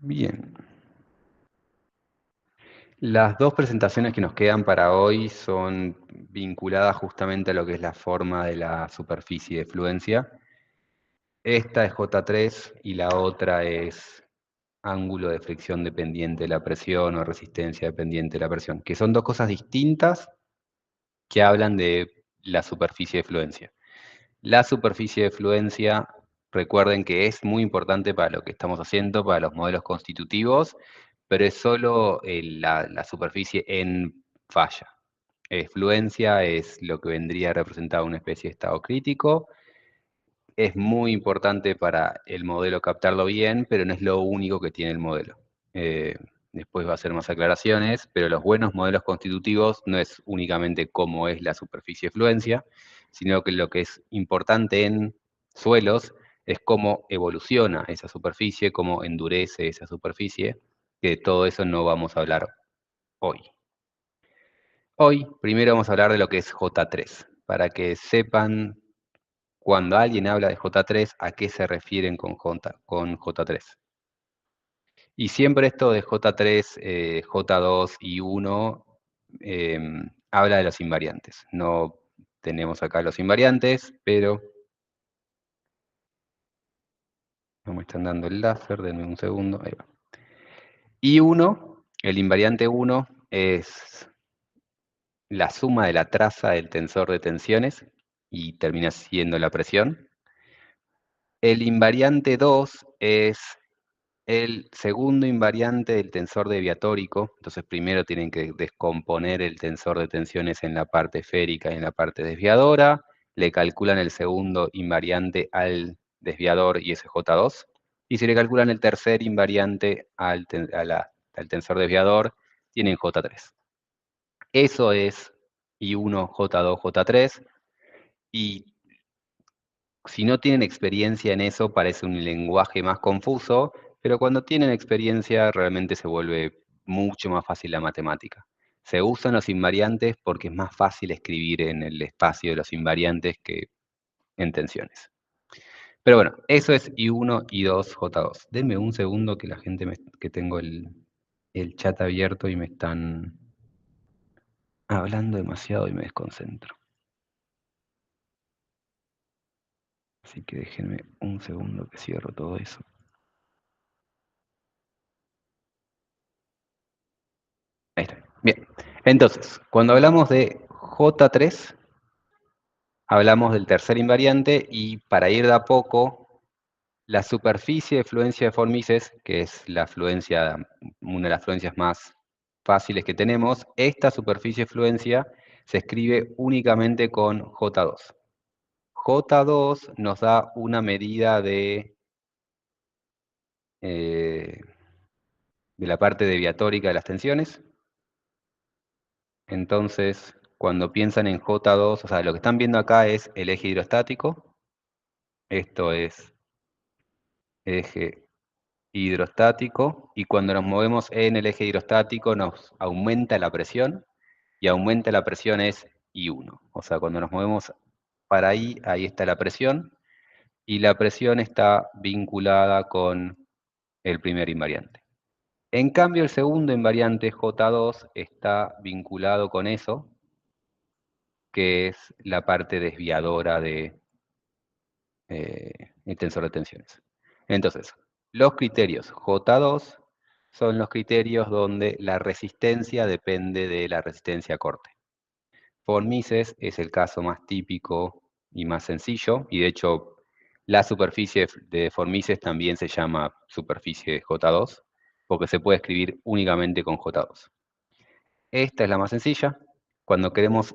Bien. Las dos presentaciones que nos quedan para hoy son vinculadas justamente a lo que es la forma de la superficie de fluencia. Esta es J3 y la otra es ángulo de fricción dependiente de la presión o resistencia dependiente de la presión, que son dos cosas distintas que hablan de la superficie de fluencia. La superficie de fluencia, recuerden que es muy importante para lo que estamos haciendo, para los modelos constitutivos, pero es solo la superficie en falla. Fluencia es lo que vendría a representar una especie de estado crítico. Es muy importante para el modelo captarlo bien, pero no es lo único que tiene el modelo. Después va a hacer más aclaraciones, pero los buenos modelos constitutivos no es únicamente cómo es la superficie de fluencia, sino que lo que es importante en suelos es cómo evoluciona esa superficie, cómo endurece esa superficie, que de todo eso no vamos a hablar hoy. Hoy, primero vamos a hablar de lo que es J3, para que sepan cuando alguien habla de J3, ¿a qué se refieren con J3? Y siempre esto de J3, J2 y 1 habla de los invariantes. No tenemos acá los invariantes, pero no me están dando el láser, denme un segundo. Ahí va. I1, el invariante 1, es la suma de la traza del tensor de tensiones y termina siendo la presión. El invariante 2 es el segundo invariante del tensor deviatórico. Entonces primero tienen que descomponer el tensor de tensiones en la parte esférica y en la parte desviadora. Le calculan el segundo invariante al desviador y ese es J2. Y si le calculan el tercer invariante al tensor desviador, tienen J3. Eso es I1, J2, J3. Y si no tienen experiencia en eso, parece un lenguaje más confuso, pero cuando tienen experiencia realmente se vuelve mucho más fácil la matemática. Se usan los invariantes porque es más fácil escribir en el espacio de los invariantes que en tensiones. Pero bueno, eso es I1, I2, J2. Denme un segundo que la gente que tengo el chat abierto y me están hablando demasiado y me desconcentro. Así que déjenme un segundo que cierro todo eso. Ahí está. Bien. Entonces, cuando hablamos de J3, hablamos del tercer invariante y para ir de a poco, la superficie de fluencia de Von-Mises, que es la fluencia, una de las fluencias más fáciles que tenemos, esta superficie de fluencia se escribe únicamente con J2. J2 nos da una medida de la parte deviatórica de las tensiones. Entonces, cuando piensan en J2, o sea, lo que están viendo acá es el eje hidrostático. Esto es eje hidrostático. Y cuando nos movemos en el eje hidrostático nos aumenta la presión. Y aumenta la presión es I1. O sea, cuando nos movemos para ahí, ahí está la presión. Y la presión está vinculada con el primer invariante. En cambio, el segundo invariante, J2, está vinculado con eso, que es la parte desviadora de el tensor de tensiones. Entonces, los criterios J2 son los criterios donde la resistencia depende de la resistencia a corte. Von-Mises es el caso más típico y más sencillo, y de hecho la superficie de Von-Mises también se llama superficie J2, porque se puede escribir únicamente con J2. Esta es la más sencilla. Cuando queremos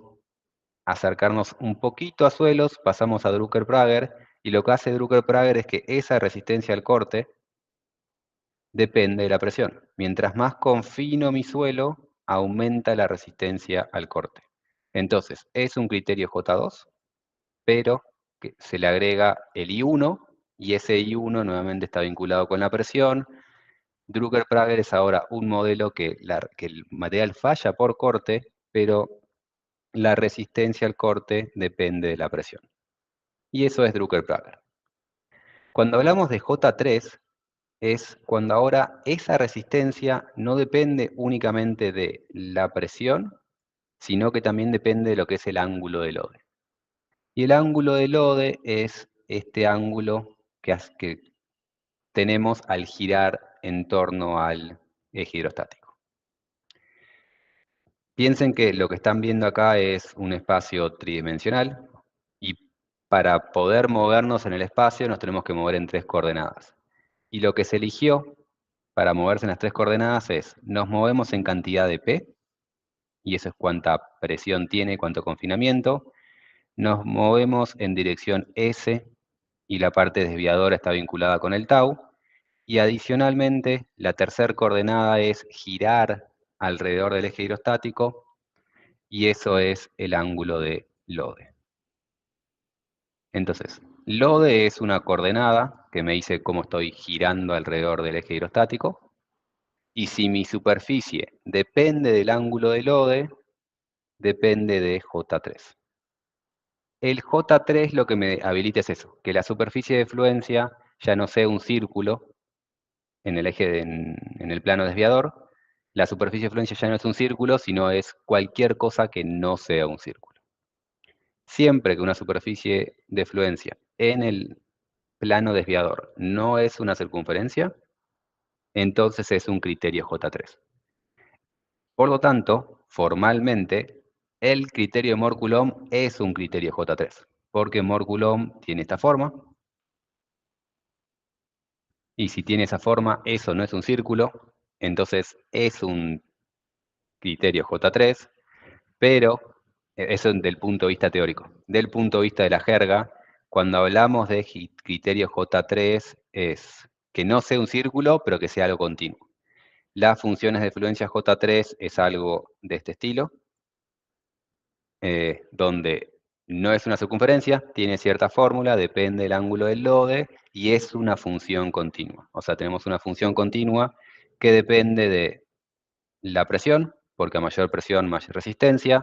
acercarnos un poquito a suelos, pasamos a Drucker-Prager, y lo que hace Drucker-Prager es que esa resistencia al corte depende de la presión. Mientras más confino mi suelo, aumenta la resistencia al corte. Entonces, es un criterio J2, pero que se le agrega el I1, y ese I1 nuevamente está vinculado con la presión. Drucker-Prager es ahora un modelo que el material falla por corte, pero la resistencia al corte depende de la presión. Y eso es Drucker-Prager. Cuando hablamos de J3, es cuando ahora esa resistencia no depende únicamente de la presión, sino que también depende de lo que es el ángulo de LODE. Y el ángulo de LODE es este ángulo que tenemos al girar en torno al eje hidrostático. Piensen que lo que están viendo acá es un espacio tridimensional y para poder movernos en el espacio nos tenemos que mover en 3 coordenadas. Y lo que se eligió para moverse en las 3 coordenadas es, nos movemos en cantidad de P, y eso es cuánta presión tiene, cuánto confinamiento. Nos movemos en dirección S, y la parte desviadora está vinculada con el tau. Y adicionalmente, la tercera coordenada es girar alrededor del eje hidrostático, y eso es el ángulo de LODE. Entonces, LODE es una coordenada que me dice cómo estoy girando alrededor del eje hidrostático, y si mi superficie depende del ángulo de LODE, depende de J3. El J3 lo que me habilita es eso, que la superficie de fluencia ya no sea un círculo en el eje, en el plano desviador. La superficie de fluencia ya no es un círculo, sino es cualquier cosa que no sea un círculo. Siempre que una superficie de fluencia en el plano desviador no es una circunferencia, entonces es un criterio J3. Por lo tanto, formalmente, el criterio de Mohr-Coulomb es un criterio J3, porque Mohr-Coulomb tiene esta forma, y si tiene esa forma, eso no es un círculo, entonces es un criterio J3, pero eso del punto de vista teórico. Del punto de vista de la jerga, cuando hablamos de criterio J3 es que no sea un círculo, pero que sea algo continuo. Las funciones de fluencia J3 es algo de este estilo, donde no es una circunferencia, tiene cierta fórmula, depende del ángulo del LODE, y es una función continua. O sea, tenemos una función continua que depende de la presión, porque a mayor presión, mayor resistencia.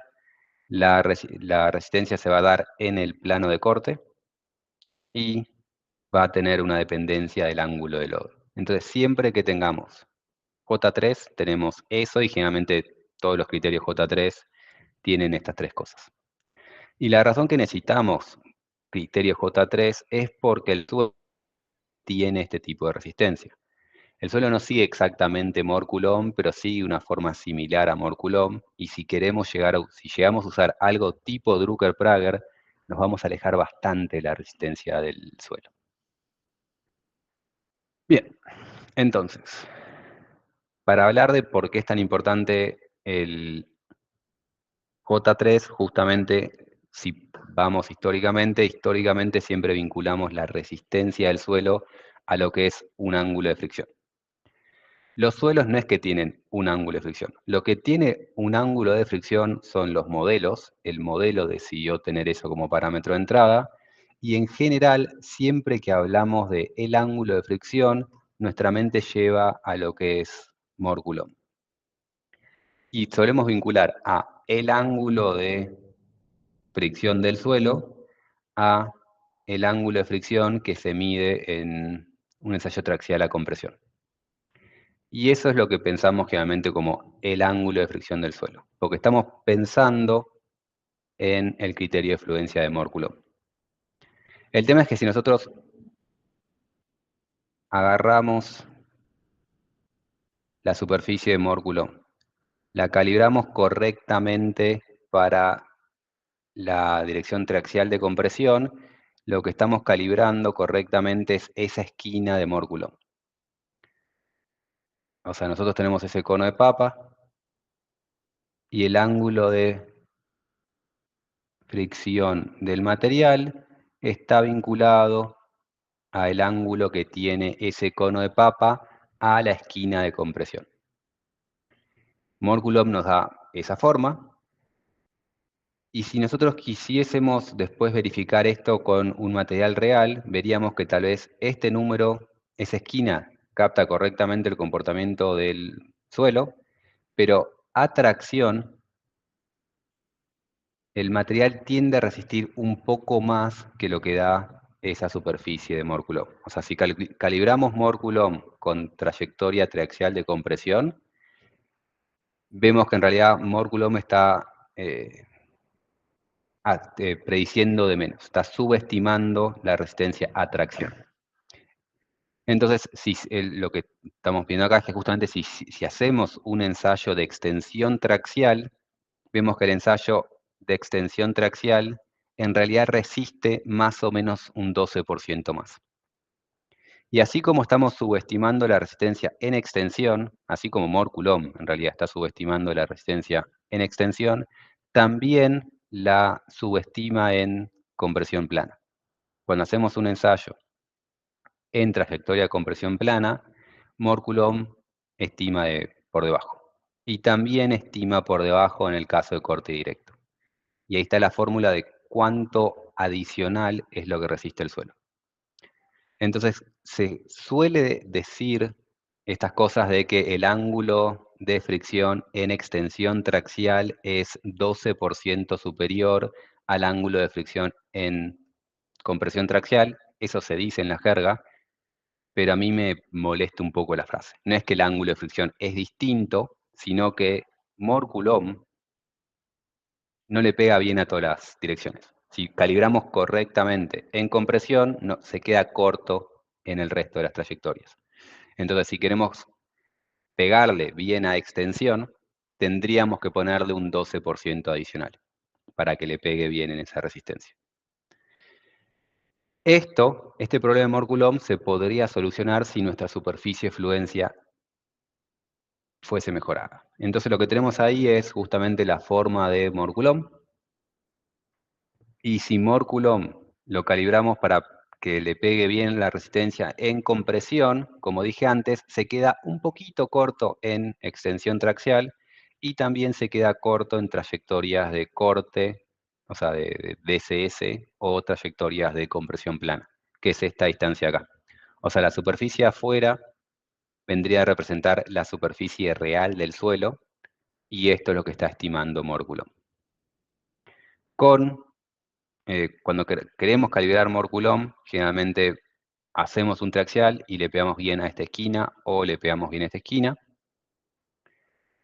La resistencia se va a dar en el plano de corte, y va a tener una dependencia del ángulo de LODE. Entonces, siempre que tengamos J3, tenemos eso, y generalmente todos los criterios J3 tienen estas 3 cosas. Y la razón que necesitamos criterio J3 es porque el suelo tiene este tipo de resistencia. El suelo no sigue exactamente Mohr-Coulomb, pero sigue una forma similar a Mohr-Coulomb, y si queremos si llegamos a usar algo tipo Drucker-Prager, nos vamos a alejar bastante de la resistencia del suelo. Bien, entonces, para hablar de por qué es tan importante el J3, justamente, si vamos históricamente siempre vinculamos la resistencia del suelo a lo que es un ángulo de fricción. Los suelos no es que tienen un ángulo de fricción. Lo que tiene un ángulo de fricción son los modelos. El modelo decidió tener eso como parámetro de entrada. Y en general, siempre que hablamos de el ángulo de fricción, nuestra mente lleva a lo que es Mohr-Coulomb. Y solemos vincular a el ángulo de fricción del suelo a el ángulo de fricción que se mide en un ensayo traxial a compresión. Y eso es lo que pensamos generalmente como el ángulo de fricción del suelo, porque estamos pensando en el criterio de fluencia de Mohr-Coulomb. El tema es que si nosotros agarramos la superficie de Mohr-Coulomb, la calibramos correctamente para la dirección triaxial de compresión, lo que estamos calibrando correctamente es esa esquina de Mohr-Coulomb. O sea, nosotros tenemos ese cono de papa, y el ángulo de fricción del material está vinculado al ángulo que tiene ese cono de papa a la esquina de compresión. Mohr-Coulomb nos da esa forma, y si nosotros quisiésemos después verificar esto con un material real, veríamos que tal vez este número, esa esquina, capta correctamente el comportamiento del suelo, pero a tracción el material tiende a resistir un poco más que lo que da esa superficie de Moore Coulomb. O sea, si calibramos Moore Coulomb con trayectoria triaxial de compresión, vemos que en realidad Moore Coulomb está prediciendo de menos, está subestimando la resistencia a tracción. Entonces, lo que estamos viendo acá es que justamente si hacemos un ensayo de extensión traxial, vemos que el ensayo de extensión traxial en realidad resiste más o menos un 12% más. Y así como estamos subestimando la resistencia en extensión, así como Moore Coulomb en realidad está subestimando la resistencia en extensión, también la subestima en compresión plana. Cuando hacemos un ensayo en trayectoria de compresión plana, Moore Coulomb estima por debajo. Y también estima por debajo en el caso de corte directo. Y ahí está la fórmula de cuánto adicional es lo que resiste el suelo. Entonces, se suele decir estas cosas de que el ángulo de fricción en extensión traxial es 12% superior al ángulo de fricción en compresión traxial. Eso se dice en la jerga, pero a mí me molesta un poco la frase. No es que el ángulo de fricción es distinto, sino que Moore Coulomb no le pega bien a todas las direcciones. Si calibramos correctamente en compresión, no, se queda corto en el resto de las trayectorias. Entonces, si queremos pegarle bien a extensión, tendríamos que ponerle un 12% adicional para que le pegue bien en esa resistencia. Este problema de Moore Coulomb se podría solucionar si nuestra superficie de fluencia fuese mejorada. Entonces lo que tenemos ahí es justamente la forma de Moore Coulomb. Y si Moore Coulomb lo calibramos para que le pegue bien la resistencia en compresión, como dije antes, se queda un poquito corto en extensión traxial y también se queda corto en trayectorias de corte, o sea, de DSS o trayectorias de compresión plana, que es esta distancia acá. O sea, la superficie afuera vendría a representar la superficie real del suelo y esto es lo que está estimando Moore Coulomb. Cuando queremos calibrar Moore Coulomb, generalmente hacemos un triaxial y le pegamos bien a esta esquina o le pegamos bien a esta esquina.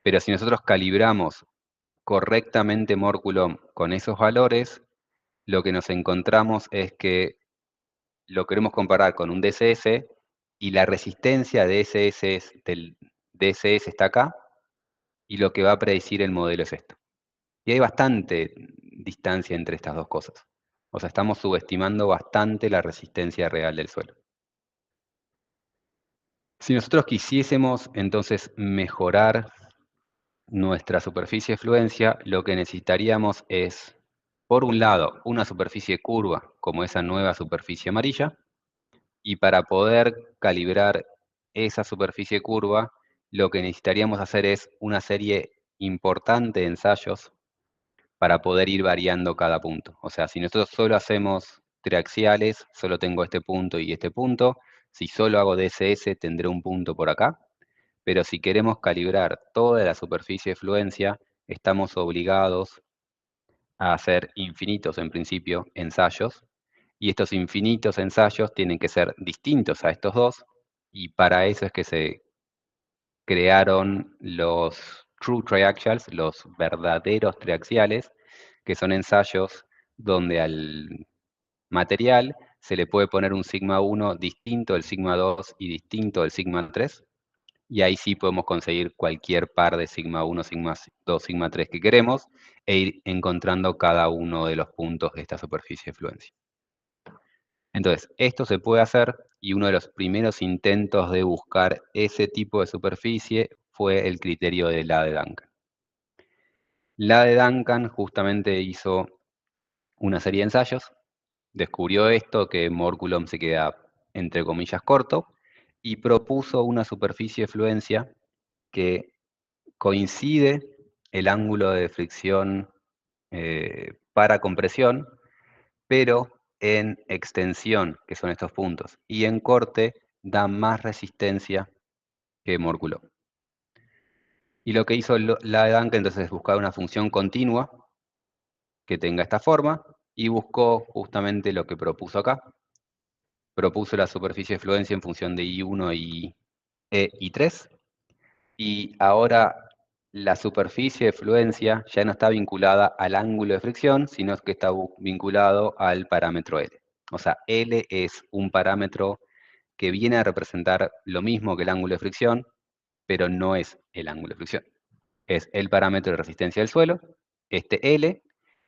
Pero si nosotros calibramos correctamente Moore Coulomb con esos valores, lo que nos encontramos es que lo queremos comparar con un DSS y la resistencia de del DSS está acá y lo que va a predecir el modelo es esto. Y hay bastante distancia entre estas dos cosas. O sea, estamos subestimando bastante la resistencia real del suelo. Si nosotros quisiésemos entonces mejorar nuestra superficie de fluencia, lo que necesitaríamos es, por un lado, una superficie curva, como esa nueva superficie amarilla, y para poder calibrar esa superficie curva, lo que necesitaríamos hacer es una serie importante de ensayos para poder ir variando cada punto. O sea, si nosotros solo hacemos triaxiales, solo tengo este punto y este punto. Si solo hago DSS, tendré un punto por acá. Pero si queremos calibrar toda la superficie de fluencia, estamos obligados a hacer infinitos, en principio, ensayos. Y estos infinitos ensayos tienen que ser distintos a estos dos. Y para eso es que se crearon los true triaxials, los verdaderos triaxiales, que son ensayos donde al material se le puede poner un sigma 1 distinto del sigma 2 y distinto del sigma 3, y ahí sí podemos conseguir cualquier par de sigma 1, sigma 2, sigma 3 que queremos, e ir encontrando cada uno de los puntos de esta superficie de fluencia. Entonces, esto se puede hacer, y uno de los primeros intentos de buscar ese tipo de superficie fue el criterio de la de Duncan. La de Duncan justamente hizo una serie de ensayos, descubrió esto, que Moore Coulomb se queda entre comillas corto, y propuso una superficie de fluencia que coincide el ángulo de fricción para compresión, pero en extensión, que son estos puntos, y en corte da más resistencia que Moore Coulomb. Y lo que hizo la de Duncan entonces es buscar una función continua que tenga esta forma, y buscó justamente lo que propuso acá, propuso la superficie de fluencia en función de I1 y I3, y ahora la superficie de fluencia ya no está vinculada al ángulo de fricción, sino que está vinculado al parámetro L. O sea, L es un parámetro que viene a representar lo mismo que el ángulo de fricción, pero no es el ángulo de fricción. Es el parámetro de resistencia del suelo, este L,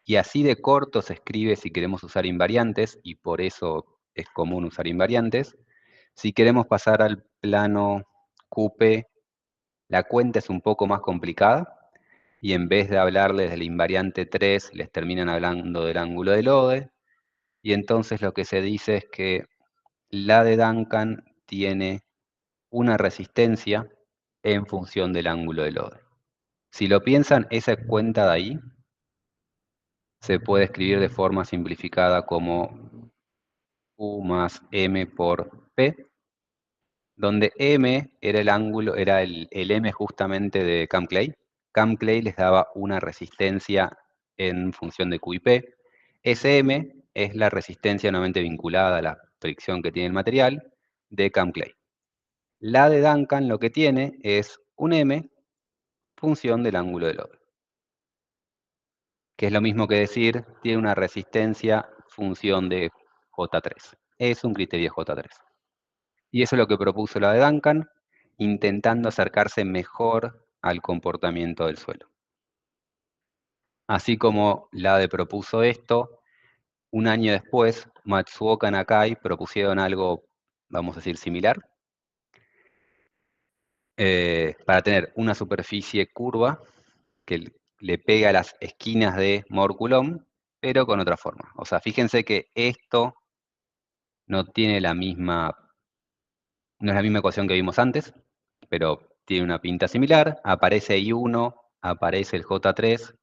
y así de corto se escribe si queremos usar invariantes, y por eso es común usar invariantes. Si queremos pasar al plano QP, la cuenta es un poco más complicada, y en vez de hablarles del invariante 3, les terminan hablando del ángulo de Lode, y entonces lo que se dice es que la de Duncan tiene una resistencia en función del ángulo de Lode. Si lo piensan, esa cuenta de ahí se puede escribir de forma simplificada como U más M por P, donde M era el ángulo, era el M justamente de Cam-Clay. Cam-Clay les daba una resistencia en función de Q y P. Ese M es la resistencia nuevamente vinculada a la fricción que tiene el material de Cam-Clay. La de Duncan lo que tiene es un M función del ángulo de Lode, que es lo mismo que decir, tiene una resistencia función de J3. Es un criterio J3. Y eso es lo que propuso la de Duncan, intentando acercarse mejor al comportamiento del suelo. Así como la de propuso esto, un año después, Matsuoka Nakai propusieron algo, vamos a decir, similar, para tener una superficie curva que le pega a las esquinas de Mohr-Coulomb, pero con otra forma. O sea, fíjense que esto no tiene la misma, no es la misma ecuación que vimos antes, pero tiene una pinta similar. Aparece I1, aparece el J3,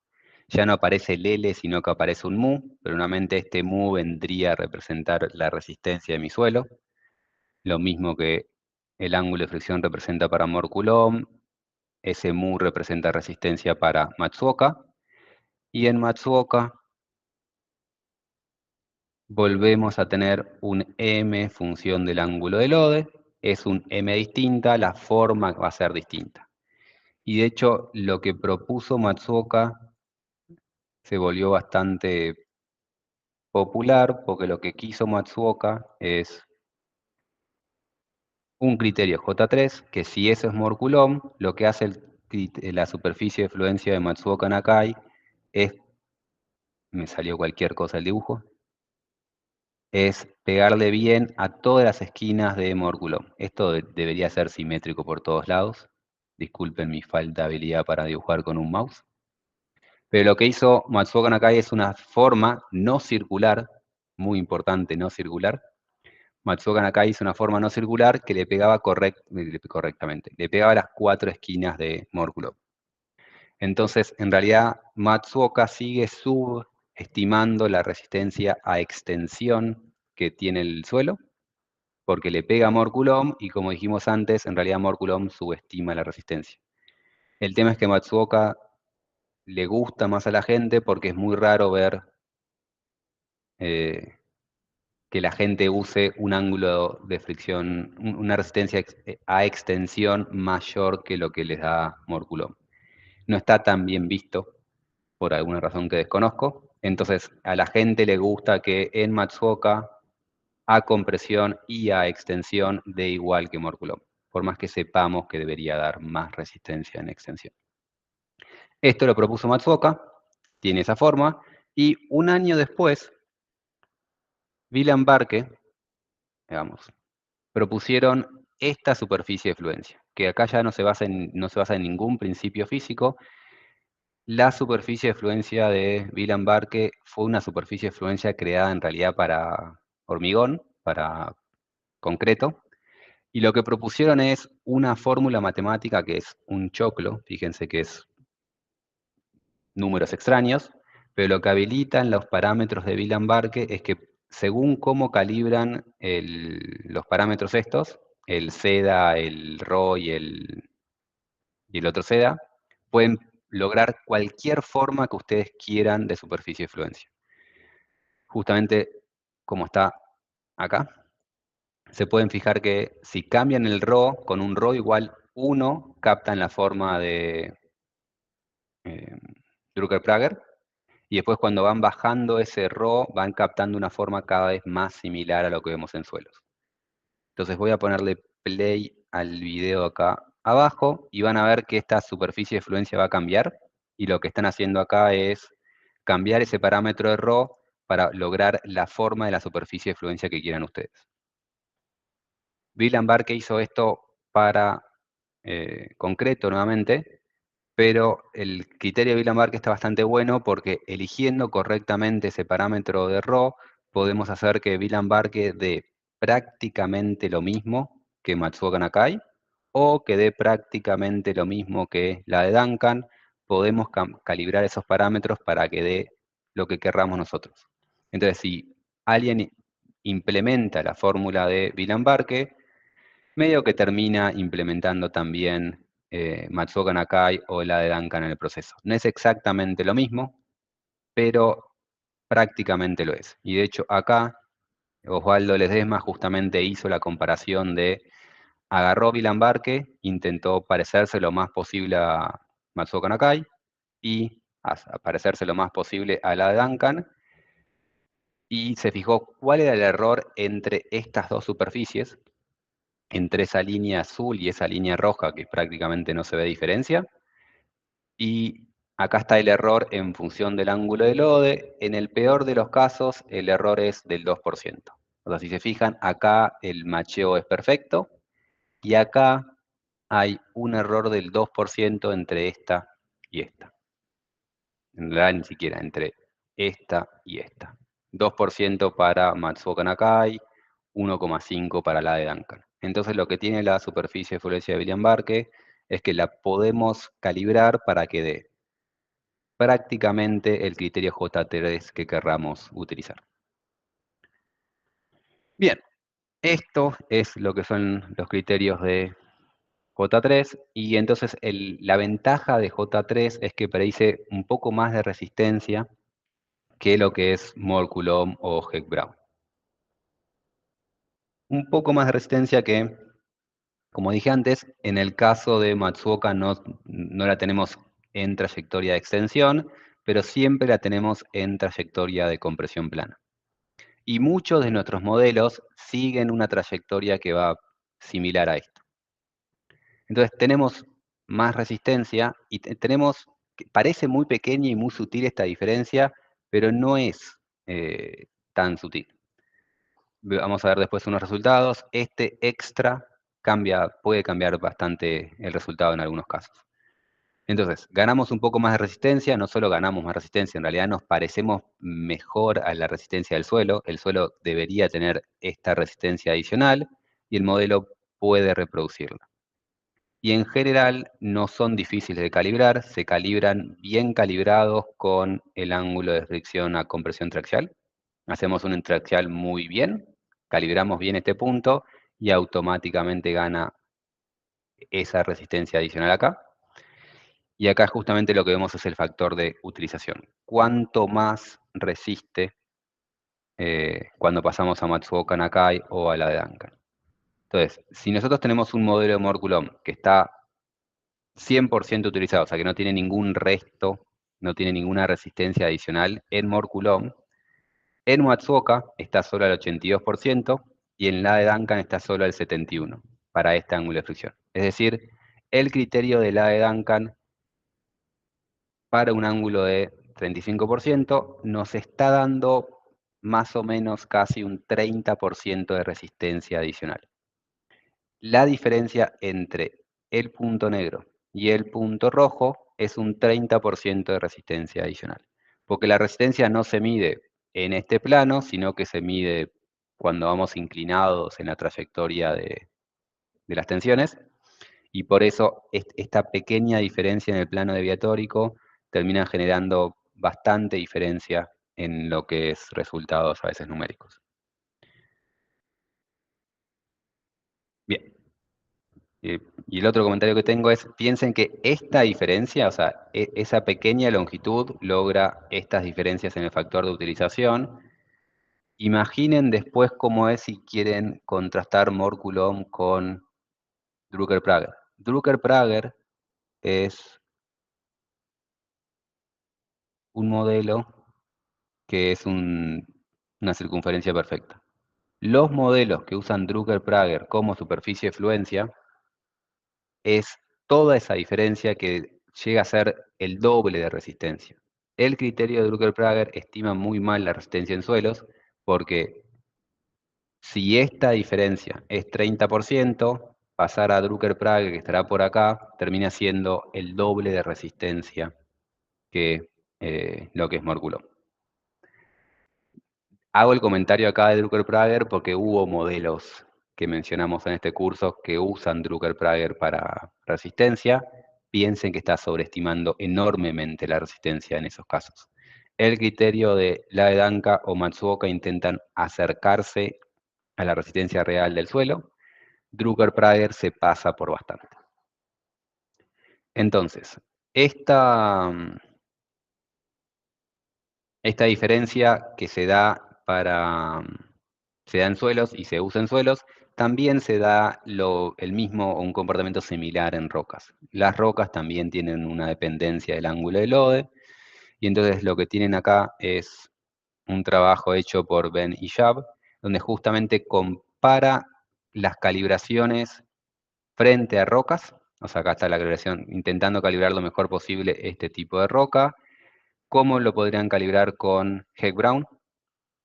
ya no aparece el L, sino que aparece un mu, pero nuevamente este mu vendría a representar la resistencia de mi suelo, lo mismo que el ángulo de fricción representa para Mohr-Coulomb, ese mu representa resistencia para Matsuoka, y en Matsuoka volvemos a tener un m función del ángulo de Lode, es un m distinta, la forma va a ser distinta. Y de hecho, lo que propuso Matsuoka se volvió bastante popular, porque lo que quiso Matsuoka es un criterio J3, que si eso es Mohr-Coulomb, lo que hace la superficie de fluencia de Matsuoka Nakai es, me salió cualquier cosa el dibujo, es pegarle bien a todas las esquinas de Mohr-Coulomb. Esto debería ser simétrico por todos lados. Disculpen mi falta de habilidad para dibujar con un mouse. Pero lo que hizo Matsuoka Nakai es una forma no circular, muy importante, no circular. Matsuoka Nakai hizo una forma no circular que le pegaba correctamente, le pegaba a las 4 esquinas de Mohr-Coulomb. Entonces, en realidad, Matsuoka sigue subestimando la resistencia a extensión que tiene el suelo, porque le pega a Mohr-Coulomb, y como dijimos antes, en realidad Mohr-Coulomb subestima la resistencia. El tema es que Matsuoka le gusta más a la gente porque es muy raro ver que la gente use un ángulo de fricción, una resistencia a extensión mayor que lo que les da Mohr-Coulomb. No está tan bien visto, por alguna razón que desconozco. Entonces, a la gente le gusta que en Matsuoka a compresión y a extensión dé igual que Mohr-Coulomb, por más que sepamos que debería dar más resistencia en extensión. Esto lo propuso Matsuoka, tiene esa forma, y un año después, Willem Barke, digamos, propusieron esta superficie de fluencia, que acá ya no se basa en ningún principio físico. La superficie de fluencia de Willem Barke fue una superficie de fluencia creada en realidad para hormigón, para concreto, y lo que propusieron es una fórmula matemática que es un choclo, fíjense que es números extraños, pero lo que habilitan los parámetros de Willem-Barke es que según cómo calibran los parámetros estos, el seda, el ρ y el otro seda, pueden lograr cualquier forma que ustedes quieran de superficie de fluencia. Justamente como está acá. se pueden fijar que si cambian el ρ, con un ρ igual 1, captan la forma de Drucker-Prager, y después cuando van bajando ese ρ, van captando una forma cada vez más similar a lo que vemos en suelos. Entonces voy a ponerle play al video acá abajo, y van a ver que esta superficie de fluencia va a cambiar, y lo que están haciendo acá es cambiar ese parámetro de ρ para lograr la forma de la superficie de fluencia que quieran ustedes. Willem-Barke hizo esto para concreto nuevamente, pero el criterio de Willem-Barke está bastante bueno porque eligiendo correctamente ese parámetro de ρ, podemos hacer que Willem-Barke dé prácticamente lo mismo que Matsuoka Nakai, o que dé prácticamente lo mismo que la de Duncan. Podemos calibrar esos parámetros para que dé lo que querramos nosotros. Entonces, si alguien implementa la fórmula de Willem-Barke, medio que termina implementando también Matsuoka Nakai o la de Duncan en el proceso. No es exactamente lo mismo, pero prácticamente lo es. Y de hecho acá, Osvaldo Ledesma justamente hizo la comparación de, agarró Willem-Barke, intentó parecerse lo más posible a Matsuoka Nakai, y a parecerse lo más posible a la de Duncan, y se fijó cuál era el error entre estas dos superficies, entre esa línea azul y esa línea roja, que prácticamente no se ve diferencia. Y acá está el error en función del ángulo del ODE. En el peor de los casos, el error es del 2%. O sea, si se fijan, acá el macheo es perfecto, y acá hay un error del 2% entre esta y esta. En realidad ni siquiera, entre esta y esta. 2% para Matsuoka Nakai, 1,5 para la de Duncan. Entonces lo que tiene la superficie de fluencia de Willem-Barke es que la podemos calibrar para que dé prácticamente el criterio J3 que querramos utilizar. Bien, esto es lo que son los criterios de J3, y entonces la ventaja de J3 es que predice un poco más de resistencia que lo que es Moore-Coulomb o Heck-Brown. Un poco más de resistencia que, como dije antes, en el caso de Matsuoka no la tenemos en trayectoria de extensión, pero siempre la tenemos en trayectoria de compresión plana. Y muchos de nuestros modelos siguen una trayectoria que va similar a esto. Entonces tenemos más resistencia y tenemos, parece muy pequeña y muy sutil esta diferencia, pero no es tan sutil. Vamos a ver después unos resultados. Este extra puede cambiar bastante el resultado en algunos casos. Entonces, ganamos un poco más de resistencia, no solo ganamos más resistencia, en realidad nos parecemos mejor a la resistencia del suelo. El suelo debería tener esta resistencia adicional y el modelo puede reproducirla. Y en general no son difíciles de calibrar, se calibran bien calibrados con el ángulo de fricción a compresión traxial. Hacemos un traxial muy bien, calibramos bien este punto y automáticamente gana esa resistencia adicional acá. Y acá justamente lo que vemos es el factor de utilización. Cuánto más resiste cuando pasamos a Matsuoka Nakai o a la de Duncan. Entonces, si nosotros tenemos un modelo de Moore-Coulomb que está 100% utilizado, o sea que no tiene ningún resto, no tiene ninguna resistencia adicional en Moore-Coulomb, en Matsuoka está solo al 82% y en la de Duncan está solo al 71% para este ángulo de fricción. Es decir, el criterio de la de Duncan para un ángulo de 35% nos está dando más o menos casi un 30% de resistencia adicional. La diferencia entre el punto negro y el punto rojo es un 30% de resistencia adicional. Porque la resistencia no se mide en este plano, sino que se mide cuando vamos inclinados en la trayectoria de las tensiones. Y por eso esta pequeña diferencia en el plano deviatórico termina generando bastante diferencia en lo que es resultados a veces numéricos. Bien. Y el otro comentario que tengo es, piensen que esta diferencia, o sea, esa pequeña longitud logra estas diferencias en el factor de utilización, Imaginen después cómo es si quieren contrastar Morculom con Drucker-Prager. Drucker-Prager es un modelo que es una circunferencia perfecta. Los modelos que usan Drucker-Prager como superficie de fluencia es toda esa diferencia que llega a ser el doble de resistencia. El criterio de Drucker-Prager estima muy mal la resistencia en suelos porque si esta diferencia es 30%, pasar a Drucker-Prager, que estará por acá, termina siendo el doble de resistencia que lo que es Morculom. Hago el comentario acá de Drucker-Prager porque hubo modelos que mencionamos en este curso que usan Drucker-Prager para resistencia. Piensen que está sobreestimando enormemente la resistencia en esos casos. El criterio de Laedanka o Matsuoka intentan acercarse a la resistencia real del suelo. Drucker-Prager se pasa por bastante. Entonces, esta diferencia que se da en suelos y se usa en suelos, también se da el mismo o un comportamiento similar en rocas. Las rocas también tienen una dependencia del ángulo de Lode, y entonces lo que tienen acá es un trabajo hecho por Ben y Shab, donde justamente compara las calibraciones frente a rocas, o sea, acá está la calibración, intentando calibrar lo mejor posible este tipo de roca, cómo lo podrían calibrar con Heck-Brown,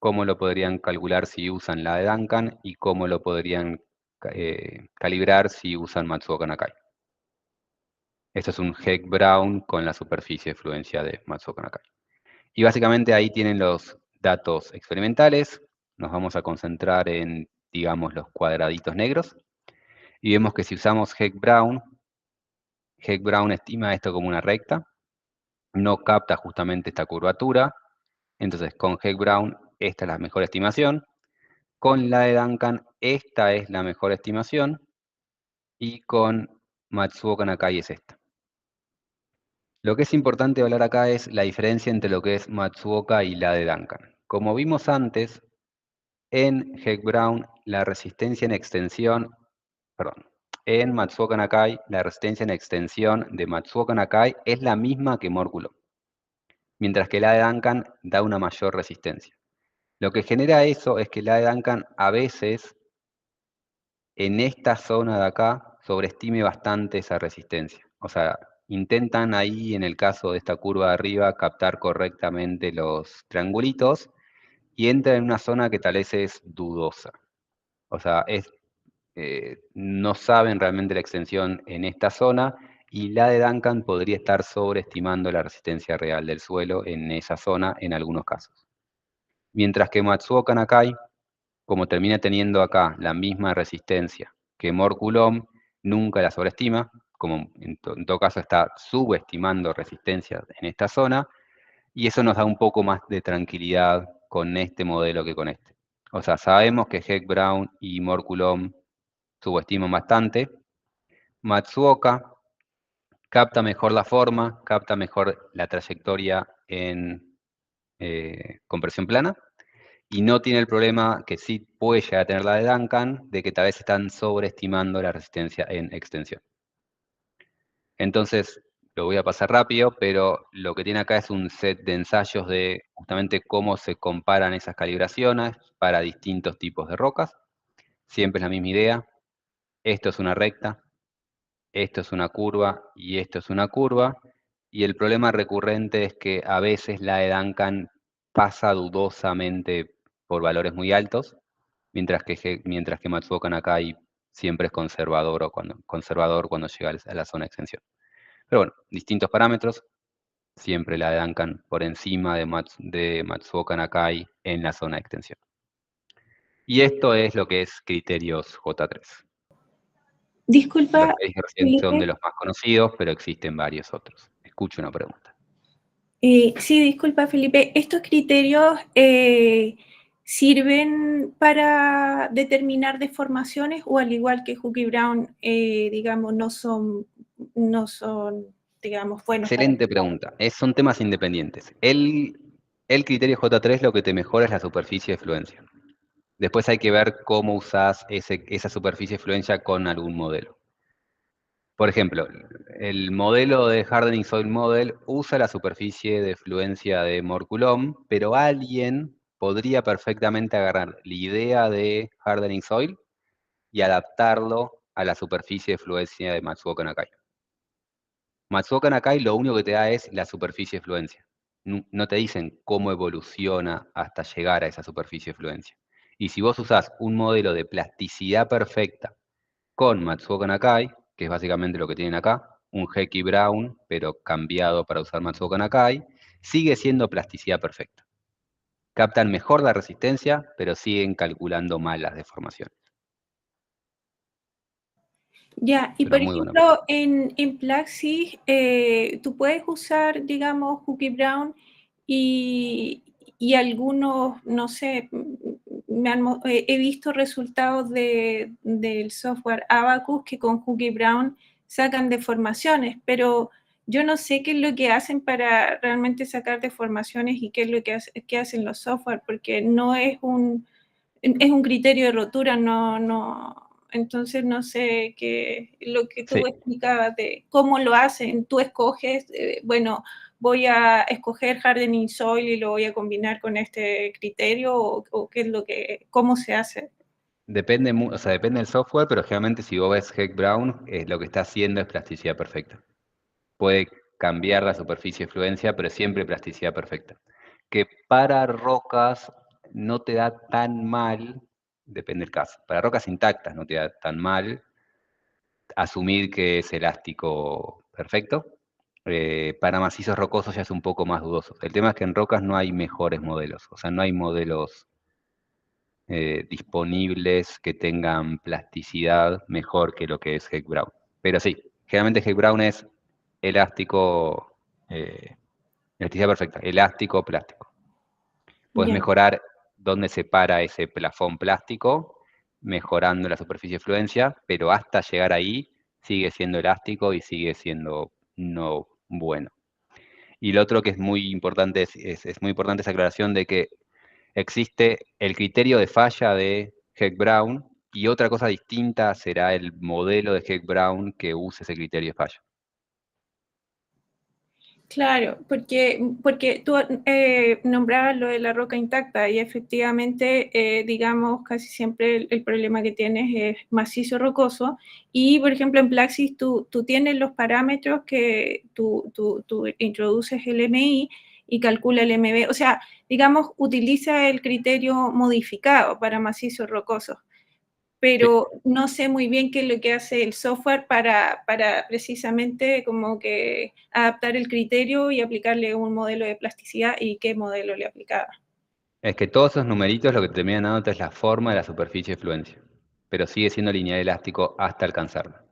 cómo lo podrían calcular si usan la de Duncan y cómo lo podrían calibrar si usan Matsuoka Nakai. Esto es un Heck-Brown con la superficie de fluencia de Matsuoka Nakai. Y básicamente ahí tienen los datos experimentales. Nos vamos a concentrar en, digamos, los cuadraditos negros. Y vemos que si usamos Heck-Brown estima esto como una recta. No capta justamente esta curvatura. Entonces, con Heck-Brown, esta es la mejor estimación. Con la de Duncan, esta es la mejor estimación. Y con Matsuoka Nakai es esta. Lo que es importante hablar acá es la diferencia entre lo que es Matsuoka y la de Duncan. Como vimos antes, en Heck-Brown, la resistencia en extensión, en Matsuoka Nakai, la resistencia en extensión de Matsuoka Nakai es la misma que Morculom, mientras que la de Duncan da una mayor resistencia. Lo que genera eso es que la de Duncan a veces, en esta zona de acá, sobreestime bastante esa resistencia. O sea, intentan ahí, en el caso de esta curva de arriba, captar correctamente los triangulitos y entra en una zona que tal vez es dudosa. O sea, no saben realmente la extensión en esta zona y la de Duncan podría estar sobreestimando la resistencia real del suelo en esa zona en algunos casos. Mientras que Matsuoka Nakai, como termina teniendo acá la misma resistencia que Morculom, nunca la sobreestima, como en todo caso está subestimando resistencia en esta zona, y eso nos da un poco más de tranquilidad con este modelo que con este. O sea, sabemos que Heck-Brown y Morculom subestiman bastante. Matsuoka capta mejor la forma, capta mejor la trayectoria en compresión plana, y no tiene el problema que sí puede llegar a tener la de Duncan, de que tal vez están sobreestimando la resistencia en extensión. Entonces, lo voy a pasar rápido, pero lo que tiene acá es un set de ensayos de justamente cómo se comparan esas calibraciones para distintos tipos de rocas. Siempre es la misma idea. Esto es una recta, esto es una curva y esto es una curva. Y el problema recurrente es que a veces la de Duncan pasa dudosamente por valores muy altos, mientras que Matsuoka Nakai siempre es conservador cuando llega a la zona de extensión. Pero bueno, distintos parámetros, siempre la de Duncan por encima de Matsuoka Nakai en la zona de extensión. Y esto es lo que es criterios J3. Disculpa, Los que dije recién Felipe. son de los más conocidos, pero existen varios otros. Escucho una pregunta. Sí, disculpa, Felipe. ¿Estos criterios sirven para determinar deformaciones o al igual que Hooke y Brown, digamos, no son, digamos, buenos? Excelente pregunta. Son temas independientes. El criterio J3 lo que te mejora es la superficie de fluencia. Después hay que ver cómo usás esa superficie de fluencia con algún modelo. Por ejemplo, el modelo de Hardening Soil Model usa la superficie de fluencia de Moore-Coulomb, pero alguien podría perfectamente agarrar la idea de Hardening Soil y adaptarlo a la superficie de fluencia de Matsuoka Nakai. Matsuoka Nakai lo único que te da es la superficie de fluencia. No te dicen cómo evoluciona hasta llegar a esa superficie de fluencia. Y si vos usás un modelo de plasticidad perfecta con Matsuoka Nakai, que es básicamente lo que tienen acá, un Hecky Brown, pero cambiado para usar Matsuoka Nakai, sigue siendo plasticidad perfecta. Captan mejor la resistencia, pero siguen calculando mal las deformaciones. Ya, y Pero por muy buena ejemplo, en Plaxis, tú puedes usar, digamos, Hooky Brown y algunos, no sé, he visto resultados del software Abacus que con Hooky Brown sacan deformaciones, pero yo no sé qué es lo que hacen para realmente sacar deformaciones y qué es lo que hacen los software, porque no es es un criterio de rotura, entonces no sé qué, lo que tú Sí. explicabas de cómo lo hacen, tú escoges, bueno, voy a escoger hardening soil y lo voy a combinar con este criterio o qué es lo que, cómo se hace. Depende, o sea, depende del software, pero generalmente si vos ves Heck Brown, lo que está haciendo es plasticidad perfecta. Puede cambiar la superficie de fluencia, pero siempre plasticidad perfecta. Que para rocas no te da tan mal, depende del caso. Para rocas intactas no te da tan mal asumir que es elástico perfecto. Para macizos rocosos ya es un poco más dudoso. El tema es que en rocas no hay mejores modelos, o sea, no hay modelos disponibles que tengan plasticidad mejor que lo que es Heck Brown. Pero sí, generalmente Heck Brown es elástico, elasticidad perfecta, elástico plástico. Puedes Ya. mejorar dónde se para ese plafón plástico, mejorando la superficie de fluencia, pero hasta llegar ahí sigue siendo elástico y sigue siendo no bueno. Y lo otro que es muy importante es muy importante esa aclaración de que existe el criterio de falla de Heck-Brown y otra cosa distinta será el modelo de Heck-Brown que use ese criterio de falla. Claro, porque tú nombrabas lo de la roca intacta y efectivamente, digamos, casi siempre el problema que tienes es macizo rocoso y, por ejemplo, en Plaxis tú tienes los parámetros que tú introduces el MI y calcula el MB, o sea, digamos, utiliza el criterio modificado para macizo rocoso, Sí. pero no sé muy bien qué es lo que hace el software para precisamente como que adaptar el criterio y aplicarle un modelo de plasticidad y qué modelo le aplicaba. Es que todos esos numeritos lo que te terminan dando es la forma de la superficie de fluencia, pero sigue siendo lineal elástico hasta alcanzarla.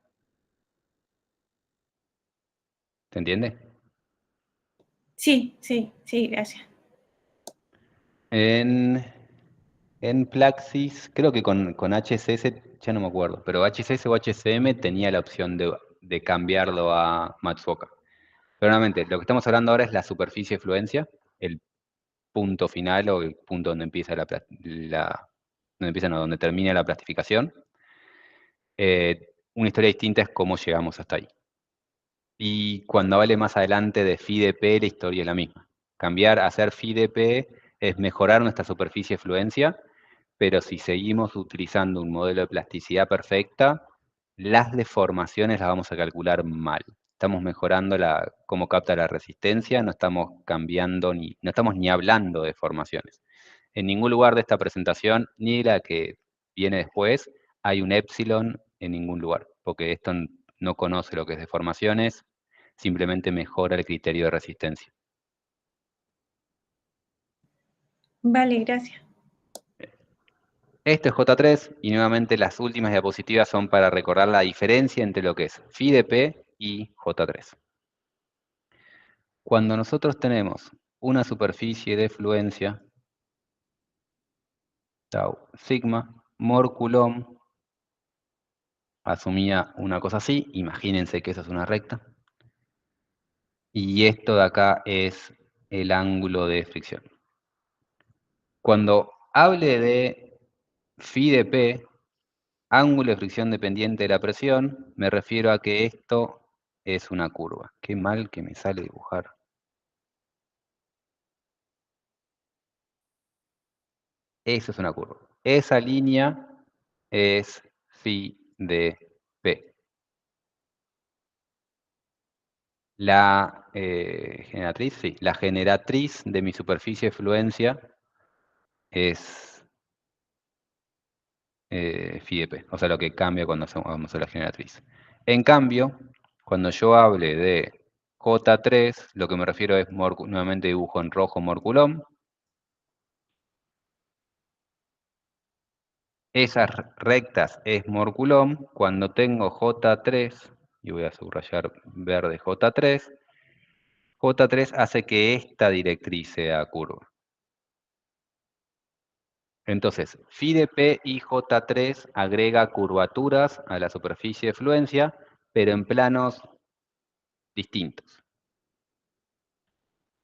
¿Se entiende? Sí, sí, sí, gracias. En, en Plaxis, creo que con HCS, ya no me acuerdo, pero HCS o HCM tenía la opción de cambiarlo a Matsuoka. Pero nuevamente, lo que estamos hablando ahora es la superficie de fluencia, el punto final o el punto donde empieza donde empieza, no, donde termina la plastificación. Una historia distinta es cómo llegamos hasta ahí. Y cuando hable más adelante de FIDP, la historia es la misma. Cambiar a hacer FIDP es mejorar nuestra superficie de fluencia, pero si seguimos utilizando un modelo de plasticidad perfecta, las deformaciones las vamos a calcular mal. Estamos mejorando cómo capta la resistencia, no estamos cambiando no estamos ni hablando de deformaciones. En ningún lugar de esta presentación, ni la que viene después, hay un epsilon en ningún lugar, porque esto no conoce lo que es deformaciones, simplemente mejora el criterio de resistencia. Vale, gracias. Esto es J3 y nuevamente las últimas diapositivas son para recordar la diferencia entre lo que es FIDP y J3. Cuando nosotros tenemos una superficie de fluencia, tau sigma, Moore-Coulomb asumía una cosa así, imagínense que eso es una recta, y esto de acá es el ángulo de fricción. Cuando hable de phi de P, ángulo de fricción dependiente de la presión, me refiero a que esto es una curva. Qué mal que me sale dibujar. Eso es una curva. Esa línea es phi de P. La generatriz, sí, la generatriz de mi superficie de fluencia es phi de P, o sea, lo que cambia cuando hacemos la generatriz. En cambio, cuando yo hable de J3, lo que me refiero es, nuevamente dibujo en rojo Mol Coulomb. Esas rectas es Mol Coulomb. Cuando tengo J3, y voy a subrayar verde J3, J3 hace que esta directriz sea curva. Entonces, phi de P y J3 agrega curvaturas a la superficie de fluencia, pero en planos distintos.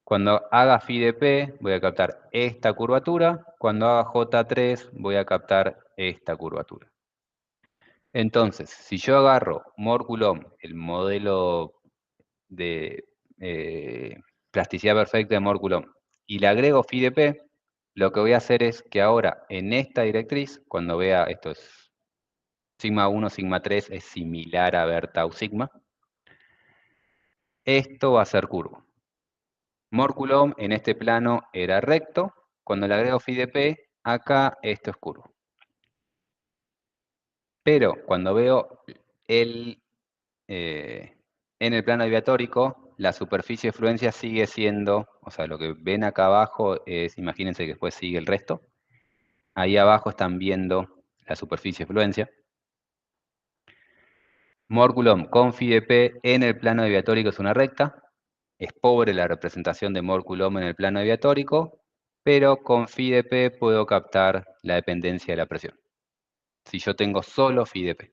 Cuando haga phi de P, voy a captar esta curvatura. Cuando haga J3, voy a captar esta curvatura. Entonces, si yo agarro Mol Coulomb, el modelo de plasticidad perfecta de Mol Coulomb, y le agrego phi de P, lo que voy a hacer es que ahora en esta directriz, cuando vea esto es sigma 1, sigma 3 es similar a ver tau sigma, esto va a ser curvo. Mol Coulomb en este plano era recto, cuando le agrego phi de P, acá esto es curvo. Pero cuando veo en el plano deviatórico, la superficie de fluencia sigue siendo, o sea, lo que ven acá abajo es, imagínense que después sigue el resto. Ahí abajo están viendo la superficie de fluencia. Mol Coulomb con phi de P en el plano deviatórico es una recta. Es pobre la representación de Mol Coulomb en el plano deviatórico, pero con phi de P puedo captar la dependencia de la presión. Si yo tengo solo phi de P.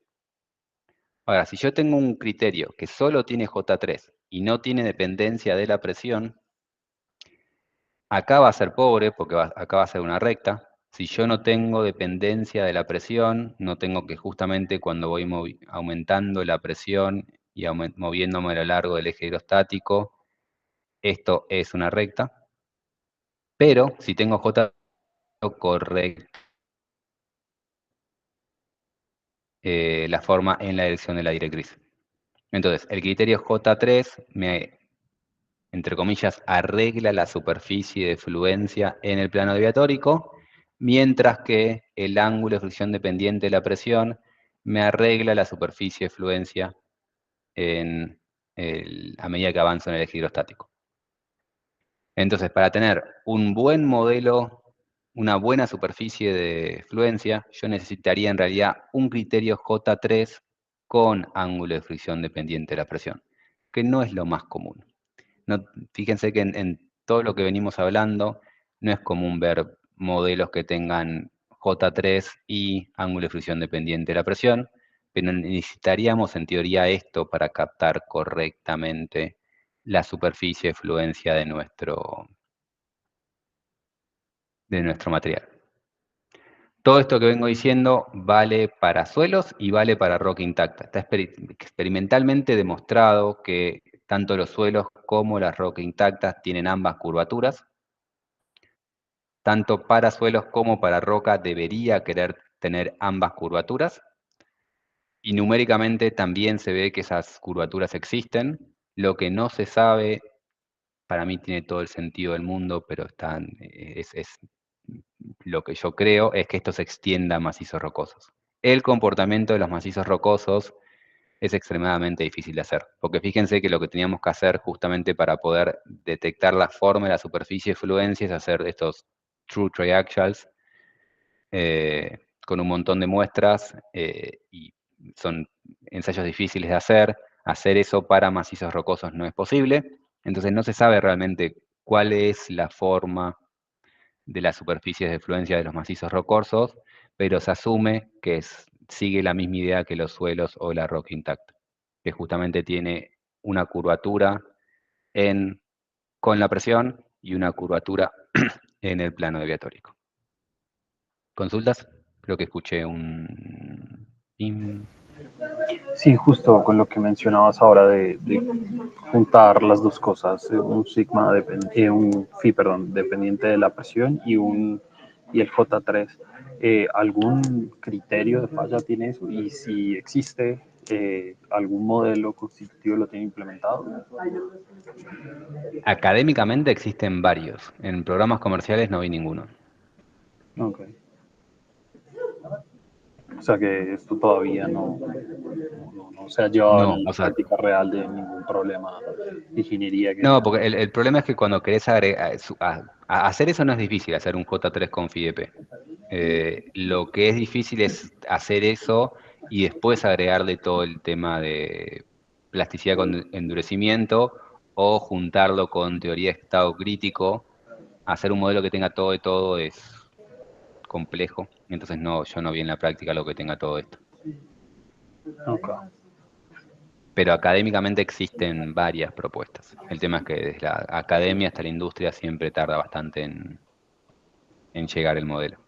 Ahora, si yo tengo un criterio que solo tiene J3 y no tiene dependencia de la presión, acá va a ser pobre porque acá va a ser una recta. Si yo no tengo dependencia de la presión, no tengo que justamente cuando voy aumentando la presión y moviéndome a lo largo del eje hidrostático, esto es una recta. Pero si tengo J correcto, la forma en la dirección de la directriz. Entonces, el criterio J3 me, entre comillas, arregla la superficie de fluencia en el plano deviatórico, mientras que el ángulo de fricción dependiente de la presión me arregla la superficie de fluencia a medida que avanzo en el eje hidrostático. Entonces, para tener un buen modelo, una buena superficie de fluencia, yo necesitaría en realidad un criterio J3 con ángulo de fricción dependiente de la presión, que no es lo más común. No, fíjense que en todo lo que venimos hablando, no es común ver modelos que tengan J3 y ángulo de fricción dependiente de la presión, pero necesitaríamos en teoría esto para captar correctamente la superficie de fluencia de nuestro material. Todo esto que vengo diciendo vale para suelos y vale para roca intacta. Está experimentalmente demostrado que tanto los suelos como las rocas intactas tienen ambas curvaturas. Tanto para suelos como para roca debería querer tener ambas curvaturas. Y numéricamente también se ve que esas curvaturas existen. Lo que no se sabe, para mí tiene todo el sentido del mundo, pero lo que yo creo es que esto se extienda a macizos rocosos. El comportamiento de los macizos rocosos es extremadamente difícil de hacer, porque fíjense que lo que teníamos que hacer justamente para poder detectar la forma de la superficie de fluencia es hacer estos true triaxials con un montón de muestras y son ensayos difíciles de hacer. Hacer eso para macizos rocosos no es posible, entonces no se sabe realmente cuál es la forma de las superficies de fluencia de los macizos rocosos, pero se asume que sigue la misma idea que los suelos o la roca intacta, que justamente tiene una curvatura con la presión y una curvatura en el plano deviatórico. ¿Consultas? Creo que escuché un... Sí, justo con lo que mencionabas ahora de juntar las dos cosas, un sigma, un phi, perdón, dependiente de la presión y el J3. ¿Algún criterio de falla tiene eso? Y si existe, ¿algún modelo constitutivo lo tiene implementado? Académicamente existen varios. En programas comerciales no vi ninguno. Ok. O sea que esto todavía no se ha llevado No, en la o sea, práctica real de ningún problema de ingeniería que no, sea. porque el problema es que cuando querés hacer eso no es difícil, hacer un J3 con FIDP. Lo que es difícil es hacer eso y después agregarle todo el tema de plasticidad con endurecimiento o juntarlo con teoría de estado crítico. Hacer un modelo que tenga todo y todo es complejo. Entonces no, yo no vi en la práctica lo que tenga todo esto. Okay. Pero académicamente existen varias propuestas. El tema es que desde la academia hasta la industria siempre tarda bastante en llegar el modelo.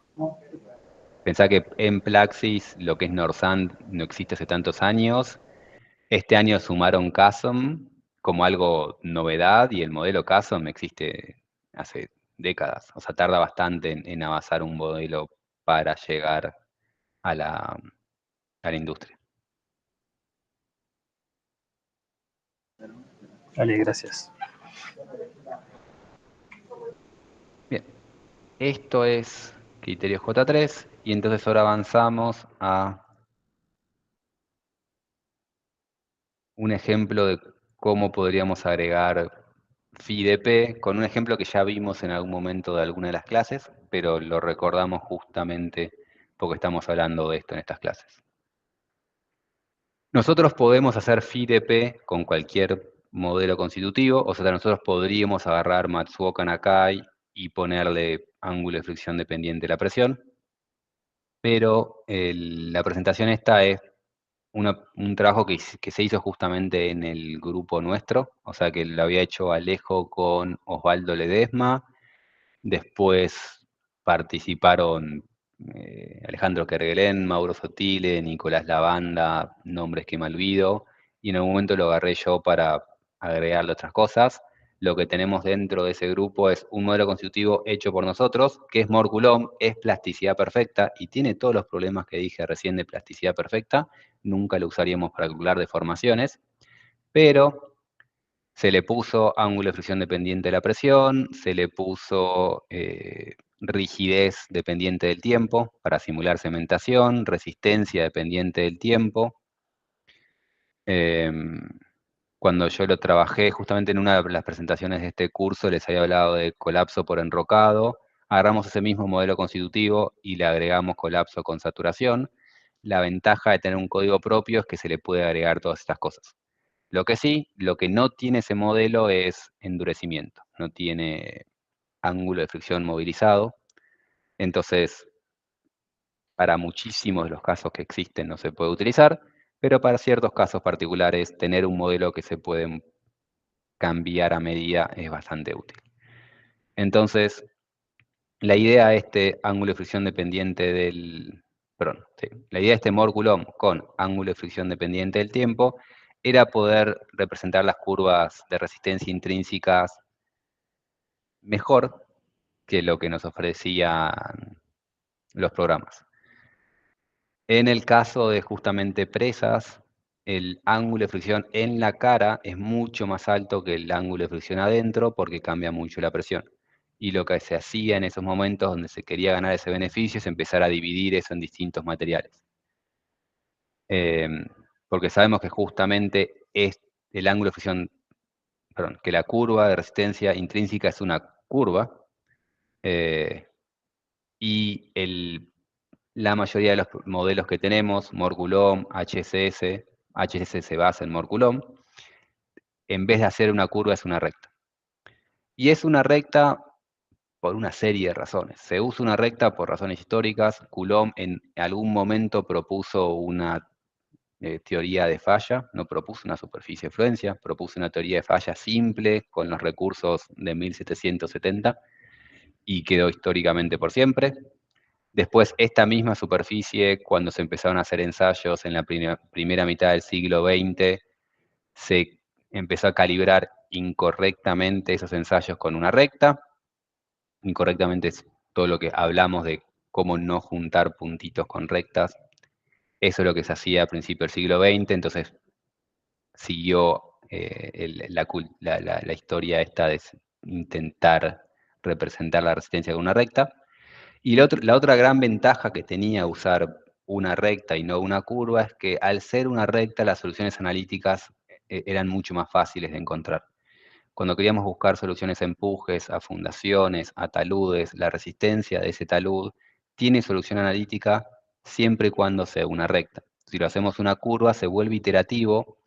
Pensá que en Plaxis lo que es Norsand no existe hace tantos años. Este año sumaron CASM como algo novedad y el modelo CASM existe hace décadas. O sea, tarda bastante en avanzar un modelo para llegar a la industria. Vale, gracias. Bien, esto es criterio J3 y entonces ahora avanzamos a un ejemplo de cómo podríamos agregar FIDP con un ejemplo que ya vimos en algún momento de alguna de las clases, pero lo recordamos justamente porque estamos hablando de esto en estas clases. Nosotros podemos hacer FIDP con cualquier modelo constitutivo, o sea, nosotros podríamos agarrar Matsuoka Nakai y ponerle ángulo de fricción dependiente de la presión, pero la presentación esta es un trabajo que se hizo justamente en el grupo nuestro, o sea que lo había hecho Alejo con Osvaldo Ledesma, después participaron Alejandro Kerguelén, Mauro Sotile, Nicolás Lavanda, nombres que me olvido, y en algún momento lo agarré yo para agregarle otras cosas. Lo que tenemos dentro de ese grupo es un modelo constitutivo hecho por nosotros, que es Mor-Coulomb, es plasticidad perfecta y tiene todos los problemas que dije recién de plasticidad perfecta. Nunca lo usaríamos para calcular deformaciones, pero se le puso ángulo de fricción dependiente de la presión, se le puso rigidez dependiente del tiempo para simular cementación, resistencia dependiente del tiempo. Cuando yo lo trabajé, justamente en una de las presentaciones de este curso, les había hablado de colapso por enrocado. Agarramos ese mismo modelo constitutivo y le agregamos colapso con saturación. La ventaja de tener un código propio es que se le puede agregar todas estas cosas. Lo que sí, lo que no tiene ese modelo es endurecimiento. No tiene ángulo de fricción movilizado. Entonces, para muchísimos de los casos que existen no se puede utilizar, pero para ciertos casos particulares, tener un modelo que se puede cambiar a medida es bastante útil. Entonces, la idea de este ángulo de fricción dependiente del... Perdón, sí, la idea de este Mor-Coulomb con ángulo de fricción dependiente del tiempo era poder representar las curvas de resistencia intrínsecas mejor que lo que nos ofrecían los programas. En el caso de justamente presas, el ángulo de fricción en la cara es mucho más alto que el ángulo de fricción adentro porque cambia mucho la presión. Y lo que se hacía en esos momentos donde se quería ganar ese beneficio es empezar a dividir eso en distintos materiales. Porque sabemos que justamente es el ángulo de fricción, perdón, que la curva de resistencia intrínseca es una curva, y la mayoría de los modelos que tenemos, Mor-Coulomb, HSS, HSS se basa en Mor-Coulomb, en vez de hacer una curva es una recta. Y es una recta por una serie de razones. Se usa una recta por razones históricas. Coulomb en algún momento propuso una teoría de falla, no propuso una superficie de fluencia, propuso una teoría de falla simple con los recursos de 1770 y quedó históricamente por siempre. Después, esta misma superficie, cuando se empezaron a hacer ensayos en la primera mitad del siglo XX, se empezó a calibrar incorrectamente esos ensayos con una recta. Incorrectamente es todo lo que hablamos de cómo no juntar puntitos con rectas. Eso es lo que se hacía a principios del siglo XX, entonces siguió la historia esta de intentar representar la resistencia con una recta. Y la otra gran ventaja que tenía usar una recta y no una curva es que al ser una recta las soluciones analíticas eran mucho más fáciles de encontrar. Cuando queríamos buscar soluciones a empujes, a fundaciones, a taludes, la resistencia de ese talud tiene solución analítica siempre y cuando sea una recta. Si lo hacemos una curva se vuelve iterativo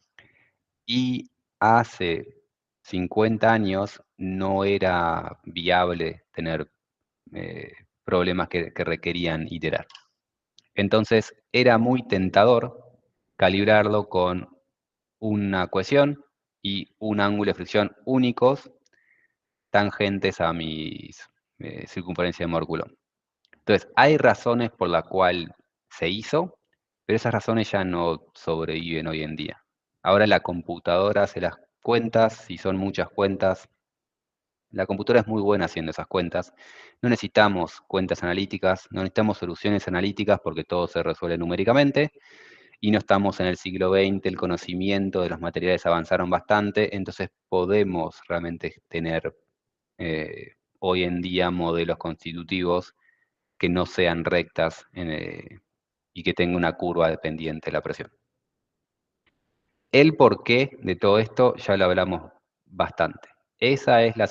y hace 50 años no era viable tener problemas que requerían iterar. Entonces era muy tentador calibrarlo con una cohesión y un ángulo de fricción únicos tangentes a mis circunferencia de Mórculo. Entonces, hay razones por las cuales se hizo, pero esas razones ya no sobreviven hoy en día. Ahora la computadora hace las cuentas, si son muchas cuentas, la computadora es muy buena haciendo esas cuentas. No necesitamos cuentas analíticas, no necesitamos soluciones analíticas porque todo se resuelve numéricamente. Y no estamos en el siglo XX, el conocimiento de los materiales avanzaron bastante, entonces podemos realmente tener hoy en día modelos constitutivos que no sean rectas y que tengan una curva dependiente de la presión. El porqué de todo esto ya lo hablamos bastante. Esa es la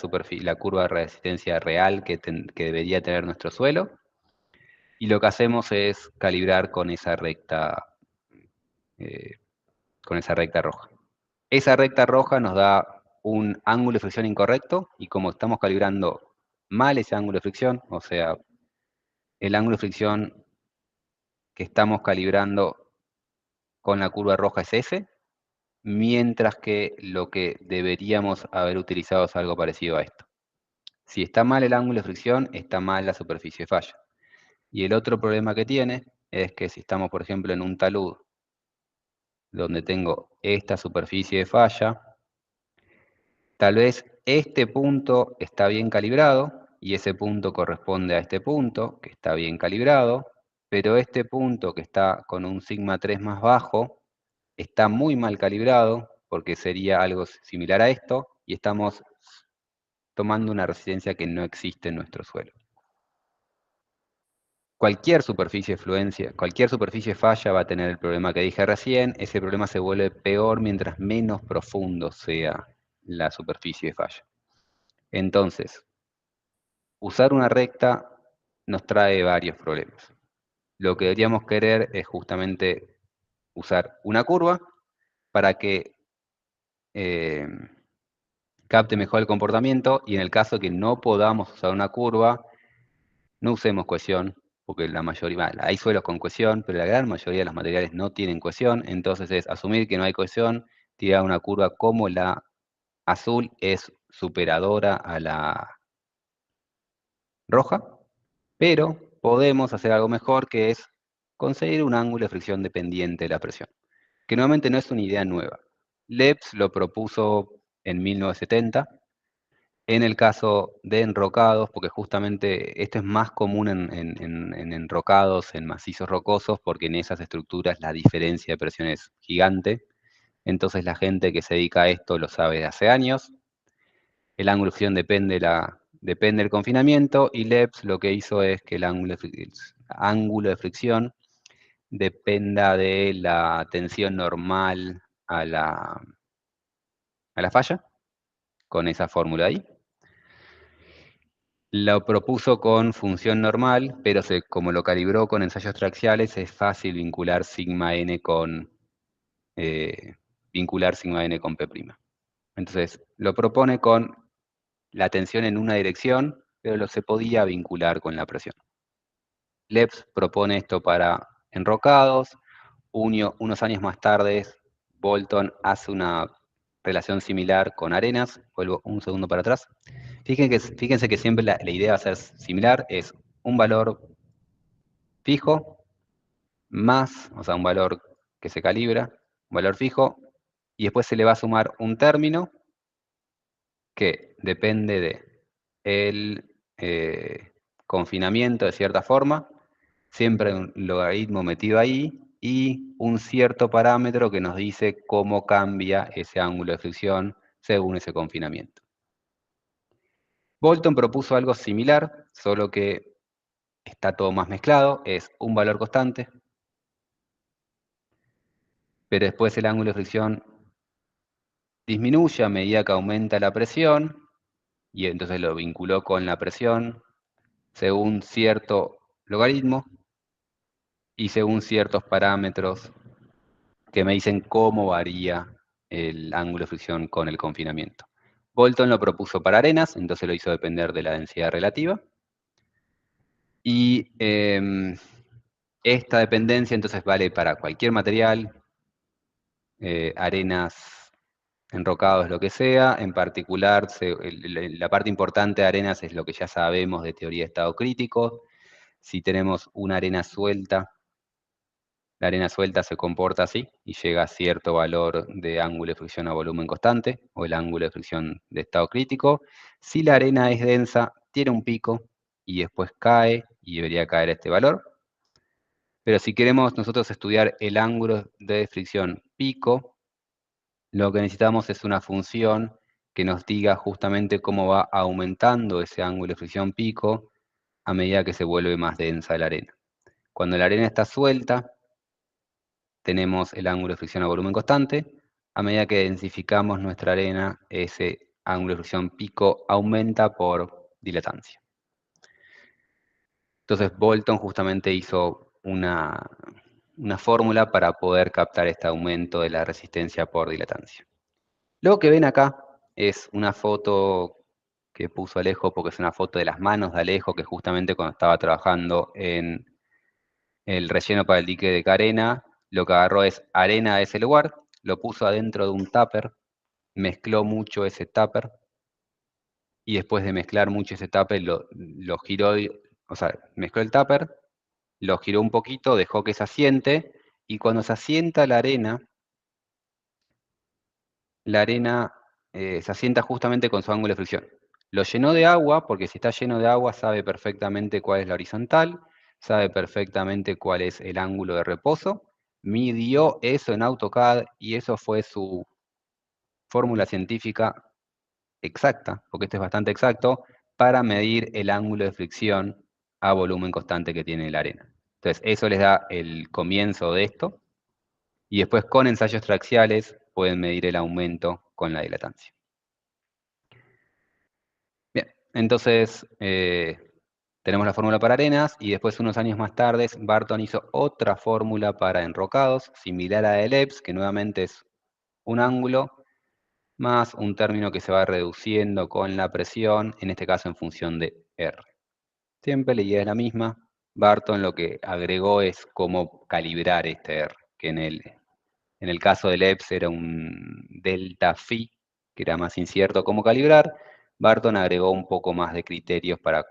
curva de resistencia real que debería tener nuestro suelo. Y lo que hacemos es calibrar con esa recta roja. Esa recta roja nos da un ángulo de fricción incorrecto, y como estamos calibrando mal ese ángulo de fricción, o sea, el ángulo de fricción que estamos calibrando con la curva roja es ese, mientras que lo que deberíamos haber utilizado es algo parecido a esto. Si está mal el ángulo de fricción, está mal la superficie de falla. Y el otro problema que tiene es que si estamos, por ejemplo, en un talud donde tengo esta superficie de falla, tal vez este punto está bien calibrado y ese punto corresponde a este punto que está bien calibrado, pero este punto que está con un sigma 3 más bajo está muy mal calibrado porque sería algo similar a esto y estamos tomando una resistencia que no existe en nuestro suelo. Cualquier superficie de fluencia, cualquier superficie de falla va a tener el problema que dije recién. Ese problema se vuelve peor mientras menos profundo sea la superficie de falla. Entonces, usar una recta nos trae varios problemas. Lo que deberíamos querer es justamente usar una curva para que capte mejor el comportamiento, y en el caso que no podamos usar una curva, no usemos cohesión, porque la mayoría, hay suelos con cohesión, pero la gran mayoría de los materiales no tienen cohesión, entonces es asumir que no hay cohesión, tirar una curva como la azul es superadora a la roja, pero podemos hacer algo mejor, que es conseguir un ángulo de fricción dependiente de la presión, que nuevamente no es una idea nueva. Lebs lo propuso en 1970, en el caso de enrocados, porque justamente esto es más común en enrocados, en macizos rocosos, porque en esas estructuras la diferencia de presión es gigante. Entonces la gente que se dedica a esto lo sabe de hace años. El ángulo de fricción depende del confinamiento, y Lebs lo que hizo es que el ángulo de fricción dependa de la tensión normal a la falla, con esa fórmula ahí. Lo propuso con función normal, pero como lo calibró con ensayos traxiales, es fácil vincular sigma n con P'. Entonces, lo propone con la tensión en una dirección, pero se podía vincular con la presión. Lebs propone esto para enrocados. Unos años más tarde, Bolton hace una relación similar con arenas. Vuelvo un segundo para atrás. Fíjense que siempre la idea va a ser similar, es un valor fijo, más, o sea, un valor que se calibra, un valor fijo, y después se le va a sumar un término que depende de el confinamiento de cierta forma, siempre un logaritmo metido ahí, y un cierto parámetro que nos dice cómo cambia ese ángulo de fricción según ese confinamiento. Bolton propuso algo similar, solo que está todo más mezclado, es un valor constante, pero después el ángulo de fricción disminuye a medida que aumenta la presión, y entonces lo vinculó con la presión según cierto logaritmo y según ciertos parámetros que me dicen cómo varía el ángulo de fricción con el confinamiento. Bolton lo propuso para arenas, entonces lo hizo depender de la densidad relativa. Y esta dependencia entonces vale para cualquier material, arenas, enrocados, lo que sea. En particular, la parte importante de arenas es lo que ya sabemos de teoría de estado crítico. Si tenemos una arena suelta, la arena suelta se comporta así y llega a cierto valor de ángulo de fricción a volumen constante, o el ángulo de fricción de estado crítico. Si la arena es densa, tiene un pico y después cae, y debería caer este valor. Pero si queremos nosotros estudiar el ángulo de fricción pico, lo que necesitamos es una función que nos diga justamente cómo va aumentando ese ángulo de fricción pico a medida que se vuelve más densa la arena. Cuando la arena está suelta, tenemos el ángulo de fricción a volumen constante. A medida que densificamos nuestra arena, ese ángulo de fricción pico aumenta por dilatancia. Entonces Bolton justamente hizo una fórmula para poder captar este aumento de la resistencia por dilatancia. Lo que ven acá es una foto que puso Alejo, porque es una foto de las manos de Alejo, que justamente cuando estaba trabajando en el relleno para el dique de Carena, lo que agarró es arena de ese lugar, lo puso adentro de un tupper, mezcló mucho ese tupper, y después de mezclar mucho ese tupper, lo giró, o sea, mezcló el tupper, lo giró un poquito, dejó que se asiente, y cuando se asienta la arena se asienta justamente con su ángulo de fricción. Lo llenó de agua, porque si está lleno de agua sabe perfectamente cuál es la horizontal, sabe perfectamente cuál es el ángulo de reposo, midió eso en AutoCAD y eso fue su fórmula científica exacta, porque este es bastante exacto, para medir el ángulo de fricción a volumen constante que tiene la arena. Entonces, eso les da el comienzo de esto, y después con ensayos traxiales pueden medir el aumento con la dilatancia. Bien, entonces tenemos la fórmula para arenas, y después unos años más tarde Barton hizo otra fórmula para enrocados, similar a la de Lebs, que nuevamente es un ángulo más un término que se va reduciendo con la presión, en este caso en función de R. Siempre la idea es la misma. Barton lo que agregó es cómo calibrar este R, que en el caso de Lebs era un delta phi, que era más incierto cómo calibrar. Barton agregó un poco más de criterios para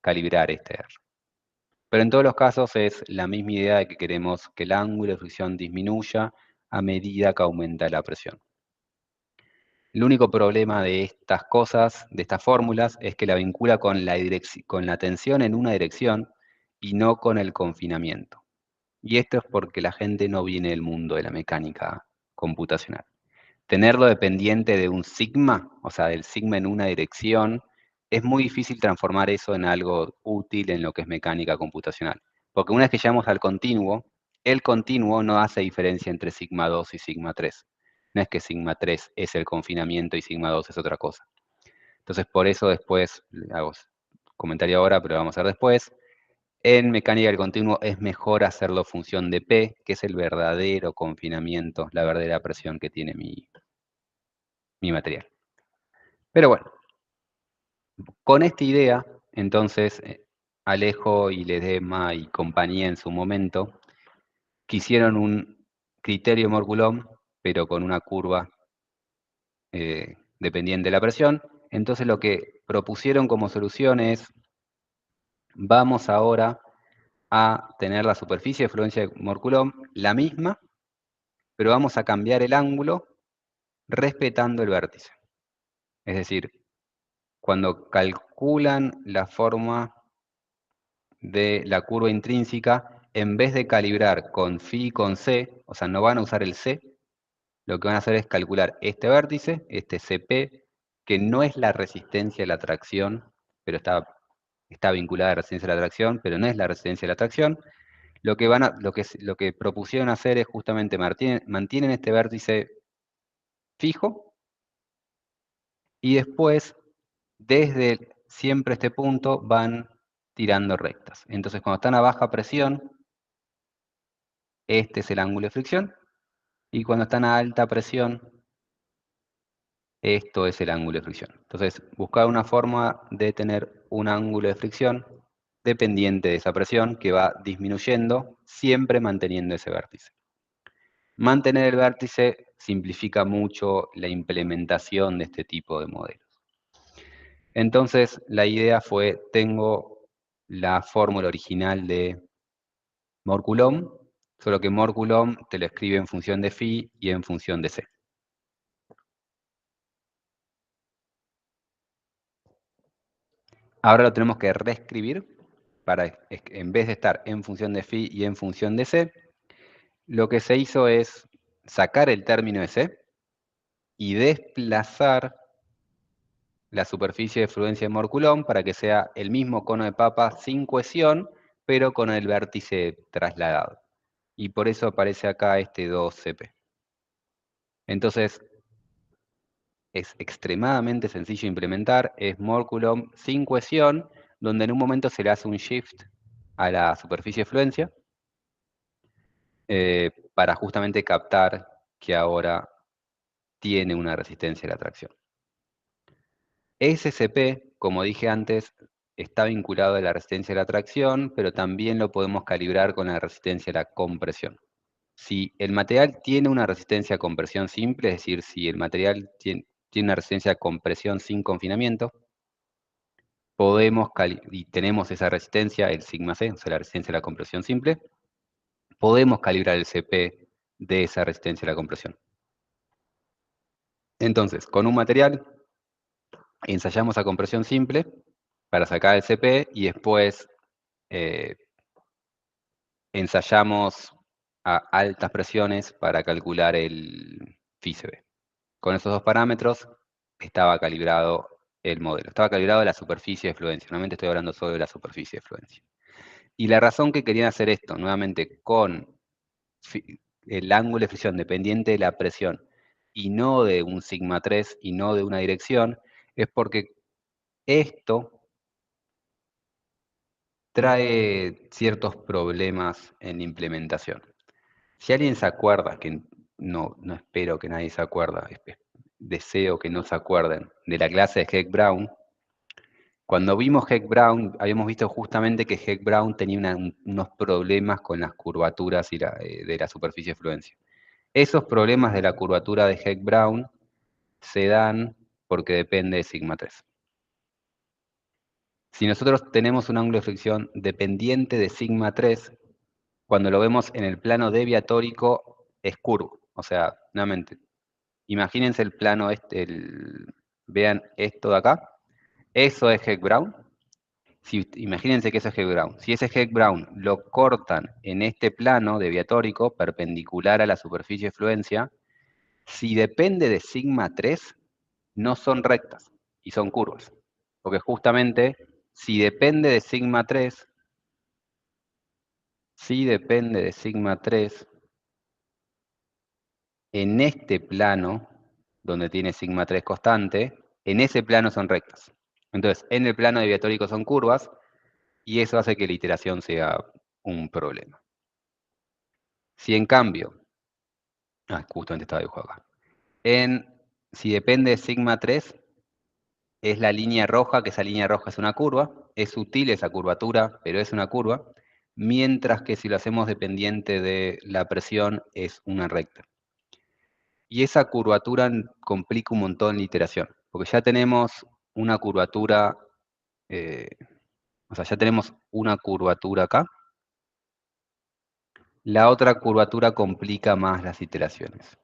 calibrar este R. Pero en todos los casos es la misma idea de que queremos que el ángulo de fricción disminuya a medida que aumenta la presión. El único problema de estas cosas, de estas fórmulas, es que la vincula con la tensión en una dirección y no con el confinamiento. Y esto es porque la gente no viene del mundo de la mecánica computacional. Tenerlo dependiente de un sigma, o sea, del sigma en una dirección, es muy difícil transformar eso en algo útil en lo que es mecánica computacional. Porque una vez que llegamos al continuo, el continuo no hace diferencia entre sigma 2 y sigma 3. No es que sigma 3 es el confinamiento y sigma 2 es otra cosa. Entonces, por eso después, hago comentario ahora, pero vamos a ver después, en mecánica del continuo es mejor hacerlo función de P, que es el verdadero confinamiento, la verdadera presión que tiene mi material. Pero bueno, con esta idea, entonces, Alejo y Ledesma y compañía en su momento, quisieron un criterio Moore-Coulomb, pero con una curva dependiente de la presión. Entonces lo que propusieron como solución es, vamos ahora a tener la superficie de fluencia de Mohr Coulomb la misma, pero vamos a cambiar el ángulo respetando el vértice. Es decir, cuando calculan la forma de la curva intrínseca, en vez de calibrar con phi y con c, o sea, no van a usar el c, lo que van a hacer es calcular este vértice, este CP, que no es la resistencia de la tracción, pero está vinculada a la resistencia de la tracción, pero no es la resistencia de la tracción. Lo que propusieron hacer es justamente mantienen este vértice fijo, y después, desde siempre este punto, van tirando rectas. Entonces, cuando están a baja presión, este es el ángulo de fricción, y cuando están a alta presión, esto es el ángulo de fricción. Entonces, buscar una forma de tener un ángulo de fricción dependiente de esa presión que va disminuyendo, siempre manteniendo ese vértice. Mantener el vértice simplifica mucho la implementación de este tipo de modelos. Entonces, la idea fue, tengo la fórmula original de Mohr Coulomb, solo que Mohr Coulomb te lo escribe en función de phi y en función de c. Ahora lo tenemos que reescribir para, en vez de estar en función de phi y en función de c, lo que se hizo es sacar el término de c y desplazar la superficie de fluencia de Mohr Coulomb para que sea el mismo cono de papa sin cohesión, pero con el vértice trasladado. Y por eso aparece acá este 2CP. Entonces, es extremadamente sencillo de implementar, es Mohr Coulomb sin cohesión, donde en un momento se le hace un shift a la superficie de fluencia, para justamente captar que ahora tiene una resistencia a la tracción. SCP, como dije antes, está vinculado a la resistencia a la tracción, pero también lo podemos calibrar con la resistencia a la compresión. Si el material tiene una resistencia a compresión simple, es decir, si el material tiene una resistencia a compresión sin confinamiento, y tenemos esa resistencia, el sigma C, o sea, la resistencia a la compresión simple, podemos calibrar el CP de esa resistencia a la compresión. Entonces, con un material ensayamos a compresión simple para sacar el CP y después ensayamos a altas presiones para calcular el phi-CB. Con esos dos parámetros estaba calibrado el modelo. Estaba calibrado la superficie de fluencia. Nuevamente estoy hablando solo de la superficie de fluencia. Y la razón que querían hacer esto, nuevamente con el ángulo de fricción dependiente de la presión y no de un sigma 3 y no de una dirección, es porque esto trae ciertos problemas en la implementación. Si alguien se acuerda, que no espero que nadie se acuerda, deseo que no se acuerden, de la clase de Heck-Brown, cuando vimos Heck-Brown, habíamos visto justamente que Heck-Brown tenía unos problemas con las curvaturas de la superficie de fluencia. Esos problemas de la curvatura de Heck-Brown se dan porque depende de sigma 3. Si nosotros tenemos un ángulo de fricción dependiente de sigma 3, cuando lo vemos en el plano deviatórico es curvo. O sea, nuevamente, imagínense el plano vean esto de acá. Eso es Heck-Brown. Imagínense que eso es Heck-Brown. Si ese Heck-Brown lo cortan en este plano deviatórico, perpendicular a la superficie de fluencia, si depende de sigma 3, no son rectas y son curvas. Porque justamente, si depende de sigma 3, en este plano, donde tiene sigma 3 constante, en ese plano son rectas. Entonces, en el plano deviatórico son curvas, y eso hace que la iteración sea un problema. Si en cambio, justamente estaba dibujado acá, si depende de sigma 3, es la línea roja, que esa línea roja es una curva, es sutil esa curvatura, pero es una curva, mientras que si lo hacemos dependiente de la presión, es una recta. Y esa curvatura complica un montón la iteración, porque ya tenemos una curvatura, ya tenemos una curvatura acá, La otra curvatura complica más las iteraciones.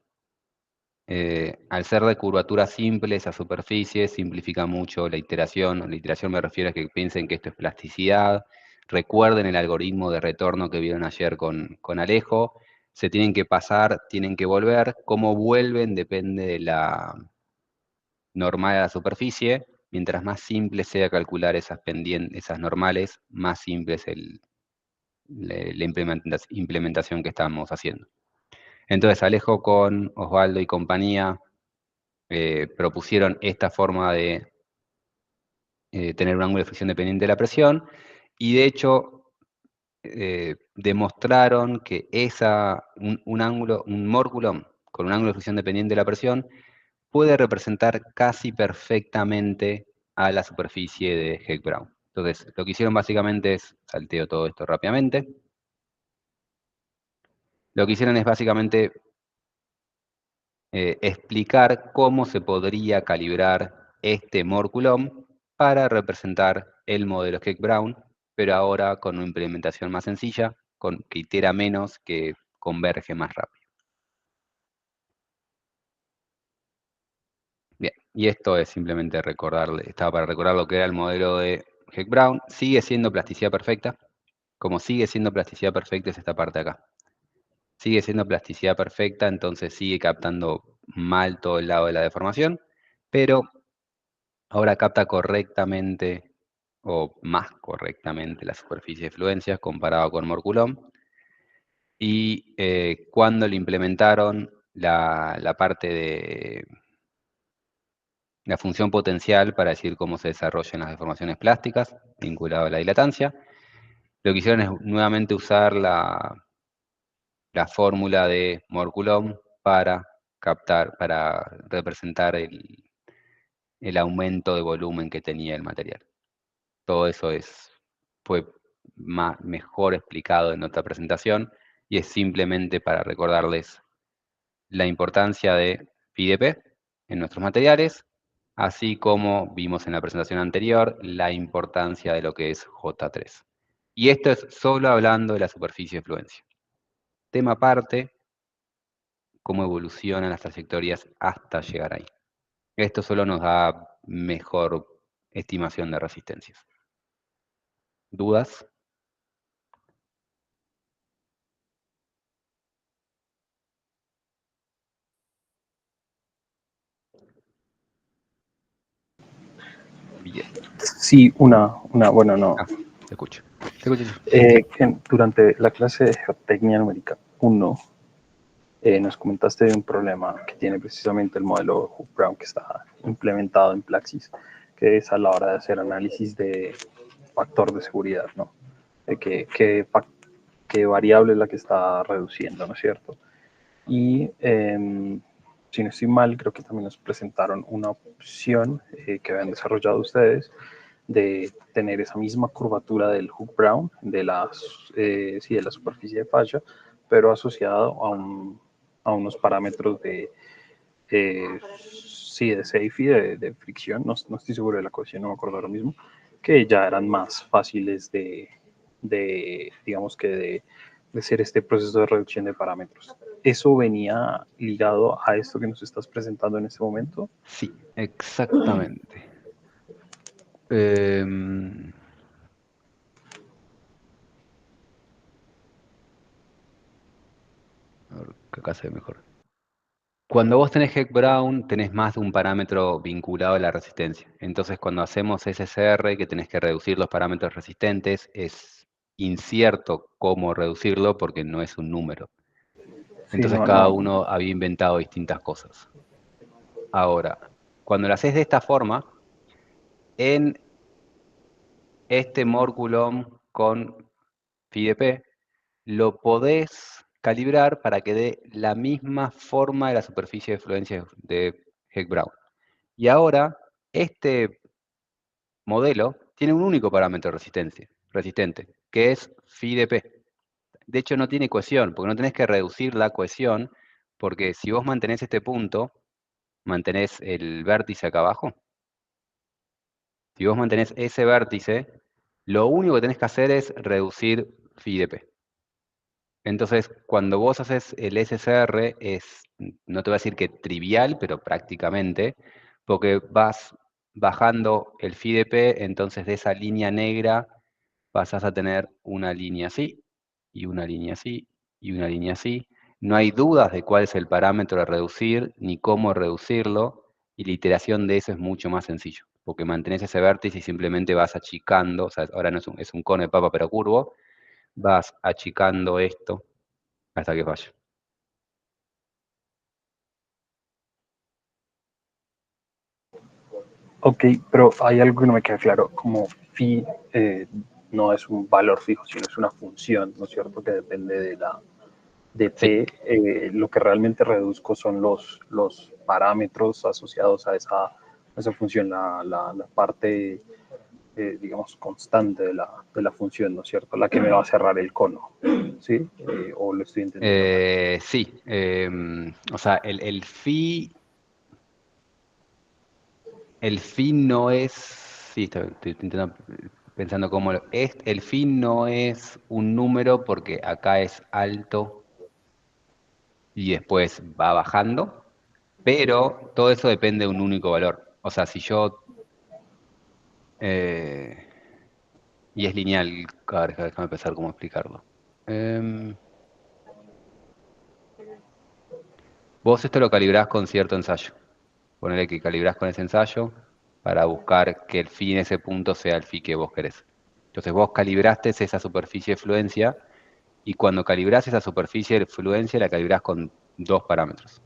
Al ser de curvatura simple, esa superficie simplifica mucho la iteración. La iteración me refiero a que piensen que esto es plasticidad. Recuerden el algoritmo de retorno que vieron ayer con Alejo. Se tienen que pasar, tienen que volver. Cómo vuelven depende de la normal de la superficie. Mientras más simple sea calcular esas pendientes, esas normales, más simple es la implementación que estamos haciendo. Entonces, Alejo con Osvaldo y compañía propusieron esta forma de tener un ángulo de fricción dependiente de la presión, y de hecho demostraron que un mórculum con un ángulo de fricción dependiente de la presión puede representar casi perfectamente a la superficie de Heck-Brown. Entonces, lo que hicieron básicamente es, salteo todo esto rápidamente, lo que hicieron es básicamente explicar cómo se podría calibrar este mórculum para representar el modelo Heck-Brown, pero ahora con una implementación más sencilla, que itera menos, que converge más rápido. Bien, y esto es simplemente estaba para recordar lo que era el modelo de Heck-Brown. Sigue siendo plasticidad perfecta. Como sigue siendo plasticidad perfecta es esta parte de acá. Sigue siendo plasticidad perfecta, entonces sigue captando mal todo el lado de la deformación, pero ahora capta correctamente, o más correctamente, la superficie de fluencias comparado con Morculón. Y cuando le implementaron la parte de la función potencial para decir cómo se desarrollan las deformaciones plásticas, vinculado a la dilatancia, lo que hicieron es nuevamente usar la fórmula de Morculón para representar el aumento de volumen que tenía el material. Todo eso fue mejor explicado en otra presentación, y es simplemente para recordarles la importancia de PDP en nuestros materiales, así como vimos en la presentación anterior, la importancia de lo que es J3. Y esto es solo hablando de la superficie de fluencia. Tema aparte, cómo evolucionan las trayectorias hasta llegar ahí. Esto solo nos da mejor estimación de resistencias. ¿Dudas? Bien. Sí, bueno, no. Te escucho. Te escucho. Durante la clase de Geotecnia Numérica 1, nos comentaste de un problema que tiene precisamente el modelo Hook-Brown que está implementado en Plaxis, que es a la hora de hacer análisis de factor de seguridad, ¿no? De qué variable es la que está reduciendo, ¿no es cierto? Y si no estoy mal, creo que también nos presentaron una opción que habían desarrollado ustedes de tener esa misma curvatura del Hook-Brown, de la superficie de falla, pero asociado a unos parámetros de safety, de fricción, no estoy seguro de la cohesión, no me acuerdo ahora mismo, que ya eran más fáciles digamos que de hacer este proceso de reducción de parámetros. ¿Eso venía ligado a esto que nos estás presentando en este momento? Sí, exactamente. A ver, que acá se ve mejor. Cuando vos tenés Heck-Brown, tenés más de un parámetro vinculado a la resistencia. Entonces, cuando hacemos SSR, que tenés que reducir los parámetros resistentes, es incierto cómo reducirlo porque no es un número. Entonces, cada uno había inventado distintas cosas. Ahora, cuando lo haces de esta forma, en este mórculum con PDP, lo podés calibrar para que dé la misma forma de la superficie de fluencia de Heck-Brown. Y ahora, este modelo tiene un único parámetro resistente, que es phi-dp. De hecho, no tiene cohesión, porque no tenés que reducir la cohesión, porque si vos mantenés este punto, mantenés el vértice acá abajo. Si vos mantenés ese vértice, lo único que tenés que hacer es reducir phi-dp. Entonces, cuando vos haces el SSR, no te voy a decir que trivial, pero prácticamente, porque vas bajando el FIDP, entonces de esa línea negra pasás a tener una línea así, y una línea así, y una línea así. No hay dudas de cuál es el parámetro a reducir, ni cómo reducirlo, y la iteración de eso es mucho más sencillo, porque mantenés ese vértice y simplemente vas achicando, o sea, ahora no es un cono de papa pero curvo, vas achicando esto hasta que falle. Ok, pero hay algo que no me queda claro, como phi no es un valor fijo, sino es una función, ¿no es cierto?, que depende de Sí. t. Lo que realmente reduzco son los parámetros asociados a esa función, la parte, digamos, constante de la función, ¿no es cierto?, la que me va a cerrar el cono, ¿sí? ¿O lo estoy entendiendo mal? Sí, o sea, el phi no es, sí, estoy intentando, pensando cómo es, el phi no es un número porque acá es alto y después va bajando, pero todo eso depende de un único valor. O sea, si yo, y es lineal, a ver, déjame pensar cómo explicarlo. Vos esto lo calibrás con cierto ensayo. Ponele que calibrás con ese ensayo para buscar que el phi en ese punto sea el phi que vos querés. Entonces vos calibraste esa superficie de fluencia y cuando calibrás esa superficie de fluencia la calibrás con dos parámetros.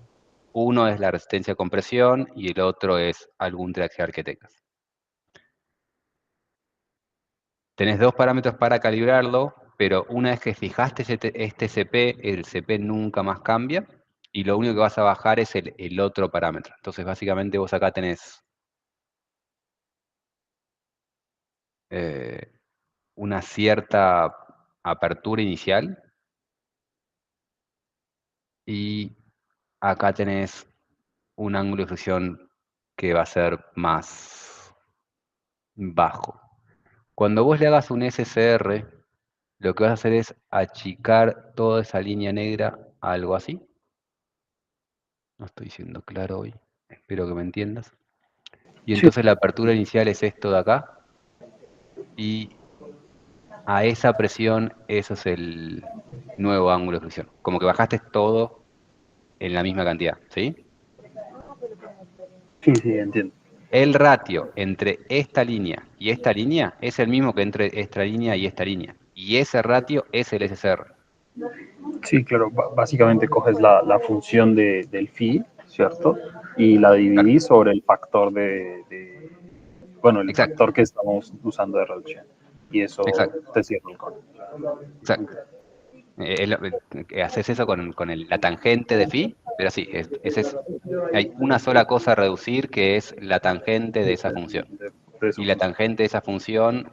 Uno es la resistencia a compresión y el otro es algún triaxial que tengas. Tenés dos parámetros para calibrarlo, pero una vez que fijaste este CP, el CP nunca más cambia y lo único que vas a bajar es el otro parámetro. Entonces básicamente vos acá tenés una cierta apertura inicial y acá tenés un ángulo de fricción que va a ser más bajo. Cuando vos le hagas un SCR, lo que vas a hacer es achicar toda esa línea negra a algo así. No estoy siendo claro hoy, espero que me entiendas. Y Sí. entonces la apertura inicial es esto de acá, y a esa presión, eso es el nuevo ángulo de fricción. Como que bajaste todo en la misma cantidad, ¿sí? Sí, sí, entiendo. El ratio entre esta línea y esta línea es el mismo que entre esta línea y esta línea. Y ese ratio es el SCR. Sí, claro, básicamente coges la función del phi, ¿cierto? Y la Claro, dividís sobre el factor bueno, el exacto, factor que estamos usando de reducción. Y eso exacto, te cierra el cono. exacto. Haces eso con la tangente de phi, pero sí, hay una sola cosa a reducir que es la tangente de esa función. De Y su la función. tangente de esa función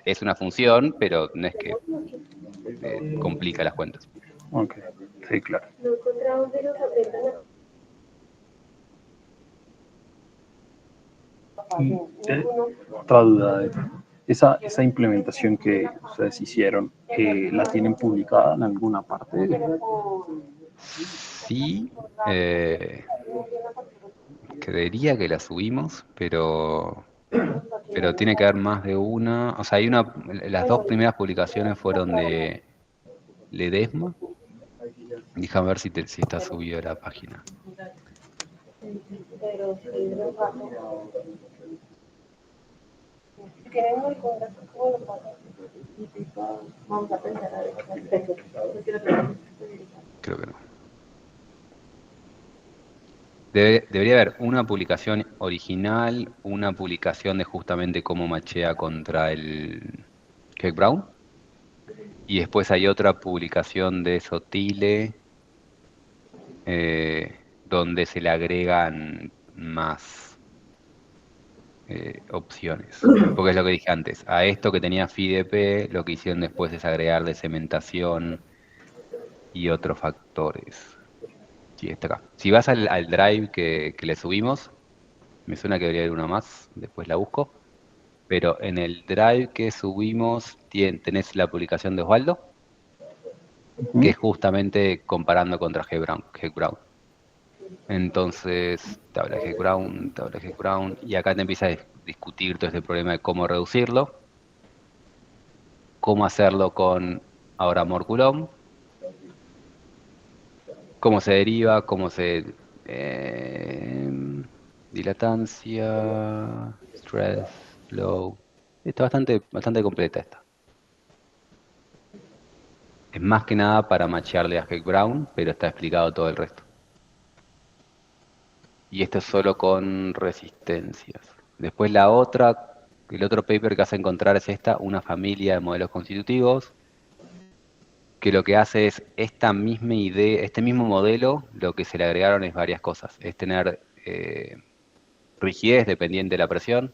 es una función, pero no es que complica las cuentas. Ok, sí, claro. Y, otra duda, esa implementación que ustedes hicieron, ¿la tienen publicada en alguna parte? Sí, creería que la subimos, pero tiene que haber más de una. O sea, las dos primeras publicaciones fueron de Ledesma. Déjame ver si está subida a la página. Creo que no. Debería haber una publicación original, una publicación de justamente cómo machea contra el Cake Brown, y después hay otra publicación de Sotile, donde se le agregan más opciones. Porque es lo que dije antes, a esto que tenía FIDP, lo que hicieron después es agregarle cementación y otros factores. Sí, está acá. Si vas al drive que le subimos, me suena que debería haber una más, después la busco. Pero en el drive que subimos, tenés la publicación de Osvaldo. que es justamente comparando contra Heck-Brown. Entonces, tabla de Heck-Brown, y acá te empieza a discutir todo este problema de cómo reducirlo, cómo hacerlo con ahora Morculón, cómo se deriva, cómo se... dilatancia, stress, flow. Está bastante completa esta. Es más que nada para machearle a Heck-Brown, pero está explicado todo el resto. Y esto es solo con resistencias. Después el otro paper que hace encontrar es una familia de modelos constitutivos, que lo que hace es esta misma idea, este mismo modelo, lo que se le agregaron es varias cosas. Es tener rigidez dependiente de la presión,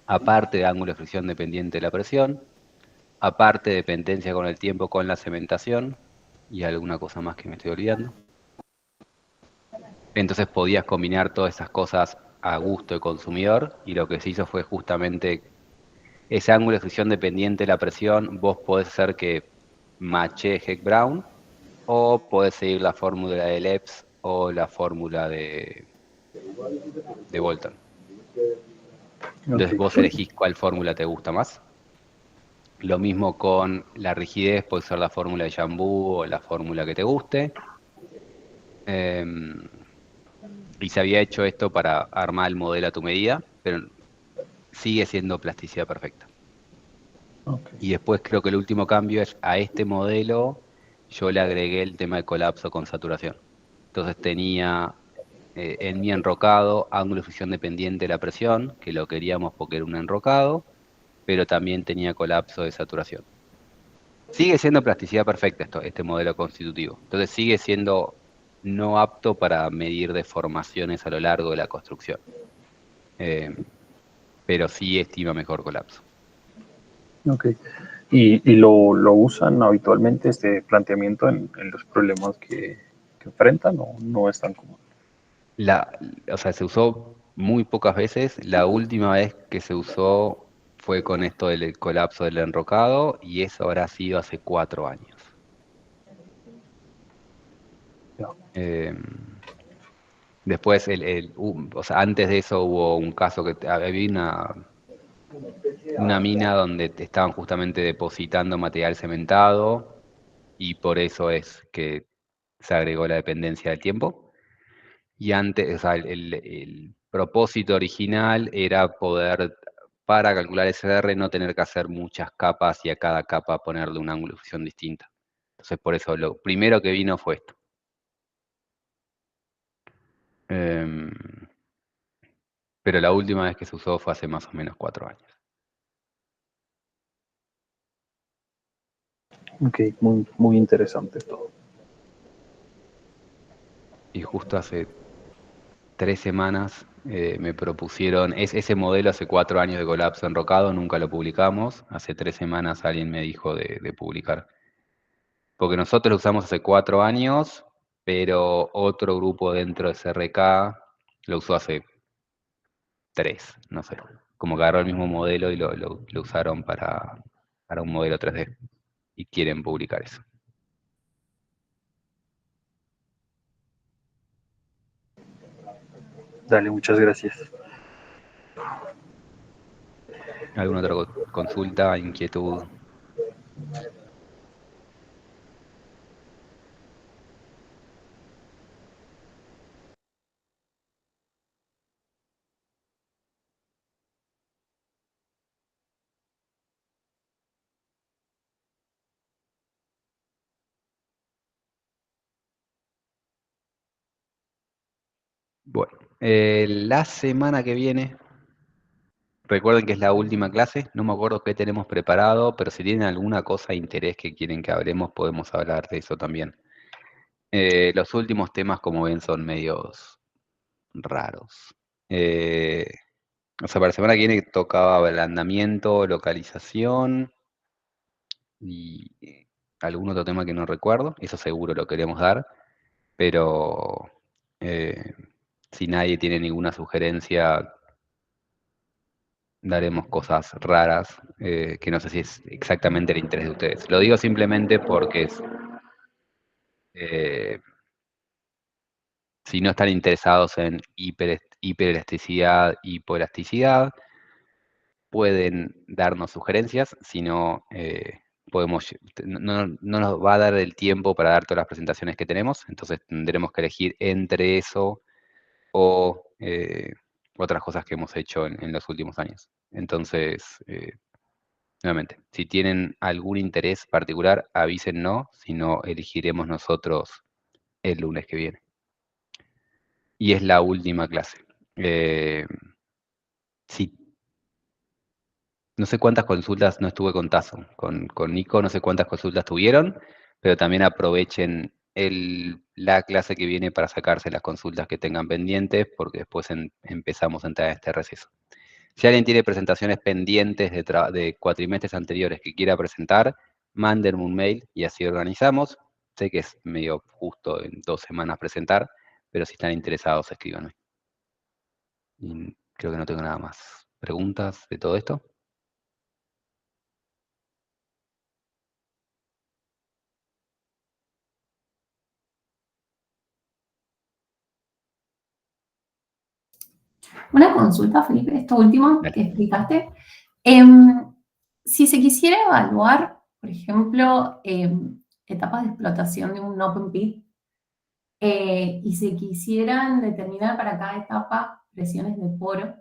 aparte de ángulo de fricción dependiente de la presión, aparte de dependencia con el tiempo con la cementación, y alguna cosa más que me estoy olvidando. Entonces podías combinar todas esas cosas a gusto del consumidor, y lo que se hizo fue justamente ese ángulo de fricción dependiente de la presión. Vos podés hacer que mache Heck-Brown, o podés seguir la fórmula de Lebs o la fórmula de Bolton. Entonces vos elegís cuál fórmula te gusta más. Lo mismo con la rigidez, puede ser la fórmula de Jambu o la fórmula que te guste. Y se había hecho esto para armar el modelo a tu medida, pero sigue siendo plasticidad perfecta. Okay. Y después creo que el último cambio es a este modelo yo le agregué el tema de colapso con saturación. Entonces tenía en mi enrocado ángulo de fricción dependiente de la presión, que lo queríamos porque era un enrocado, pero también tenía colapso de saturación. Sigue siendo plasticidad perfecta este modelo constitutivo. Entonces sigue siendo no apto para medir deformaciones a lo largo de la construcción. Pero sí estima mejor colapso. Ok. ¿Y lo usan habitualmente este planteamiento en los problemas que enfrentan, o no es tan común? O sea, se usó muy pocas veces. La última vez que se usó fue con esto del colapso del enrocado, y eso habrá sido hace 4 años. Ya. Después, o sea, antes de eso hubo un caso que había una mina donde estaban justamente depositando material cementado, y por eso es que se agregó la dependencia del tiempo. Y antes, o sea, el propósito original era poder, para calcular SR, no tener que hacer muchas capas y a cada capa ponerle un ángulo de fusión distinta. Entonces, por eso lo primero que vino fue esto. Pero la última vez que se usó fue hace más o menos 4 años. Ok, muy, muy interesante todo. Y justo hace 3 semanas me propusieron, ese modelo hace 4 años de colapso enrocado, nunca lo publicamos. Hace 3 semanas alguien me dijo de publicar. Porque nosotros lo usamos hace 4 años, pero otro grupo dentro de SRK lo usó hace 3, no sé. Como que agarró el mismo modelo y lo usaron para un modelo 3D. Y quieren publicar eso. Dale, muchas gracias. ¿Alguna otra consulta, inquietud? Bueno, la semana que viene, recuerden que es la última clase, no me acuerdo qué tenemos preparado, pero si tienen alguna cosa de interés que quieren que hablemos, podemos hablar de eso también. Los últimos temas, como ven, son medios raros. O sea, para la semana que viene tocaba ablandamiento, localización y algún otro tema que no recuerdo, eso seguro lo queremos dar, pero si nadie tiene ninguna sugerencia, daremos cosas raras, que no sé si es exactamente el interés de ustedes. Lo digo simplemente porque si no están interesados en hiperelasticidad, hipoelasticidad, pueden darnos sugerencias, si no, no nos va a dar el tiempo para dar todas las presentaciones que tenemos, entonces tendremos que elegir entre eso o otras cosas que hemos hecho en los últimos años. Entonces, nuevamente, si tienen algún interés particular, avísennos, si no, elegiremos nosotros el lunes que viene. Y es la última clase. Sí, no sé cuántas consultas, no estuve con Tazo, con Nico, no sé cuántas consultas tuvieron, pero también aprovechen la clase que viene para sacarse las consultas que tengan pendientes, porque después empezamos a entrar en este receso. Si alguien tiene presentaciones pendientes de cuatrimestres anteriores que quiera presentar, mándenme un mail y así organizamos. Sé que es medio justo en 2 semanas presentar, pero si están interesados, escríbanme. Y creo que no tengo nada más. ¿Preguntas de todo esto? Una consulta, Felipe, esto último Dale. que explicaste. Si se quisiera evaluar, por ejemplo, etapas de explotación de un open pit, y se quisieran determinar para cada etapa presiones de poro,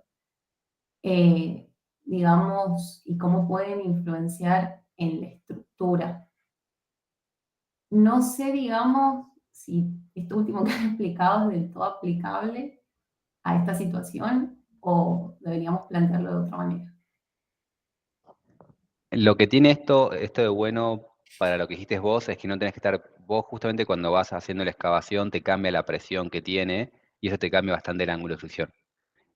digamos, y cómo pueden influenciar en la estructura. No sé, digamos, si esto último que han explicado es del todo aplicable a esta situación o deberíamos plantearlo de otra manera. Lo que tiene esto de bueno para lo que dijiste vos es que no tenés que estar, vos justamente cuando vas haciendo la excavación te cambia la presión que tiene y eso te cambia bastante el ángulo de fricción.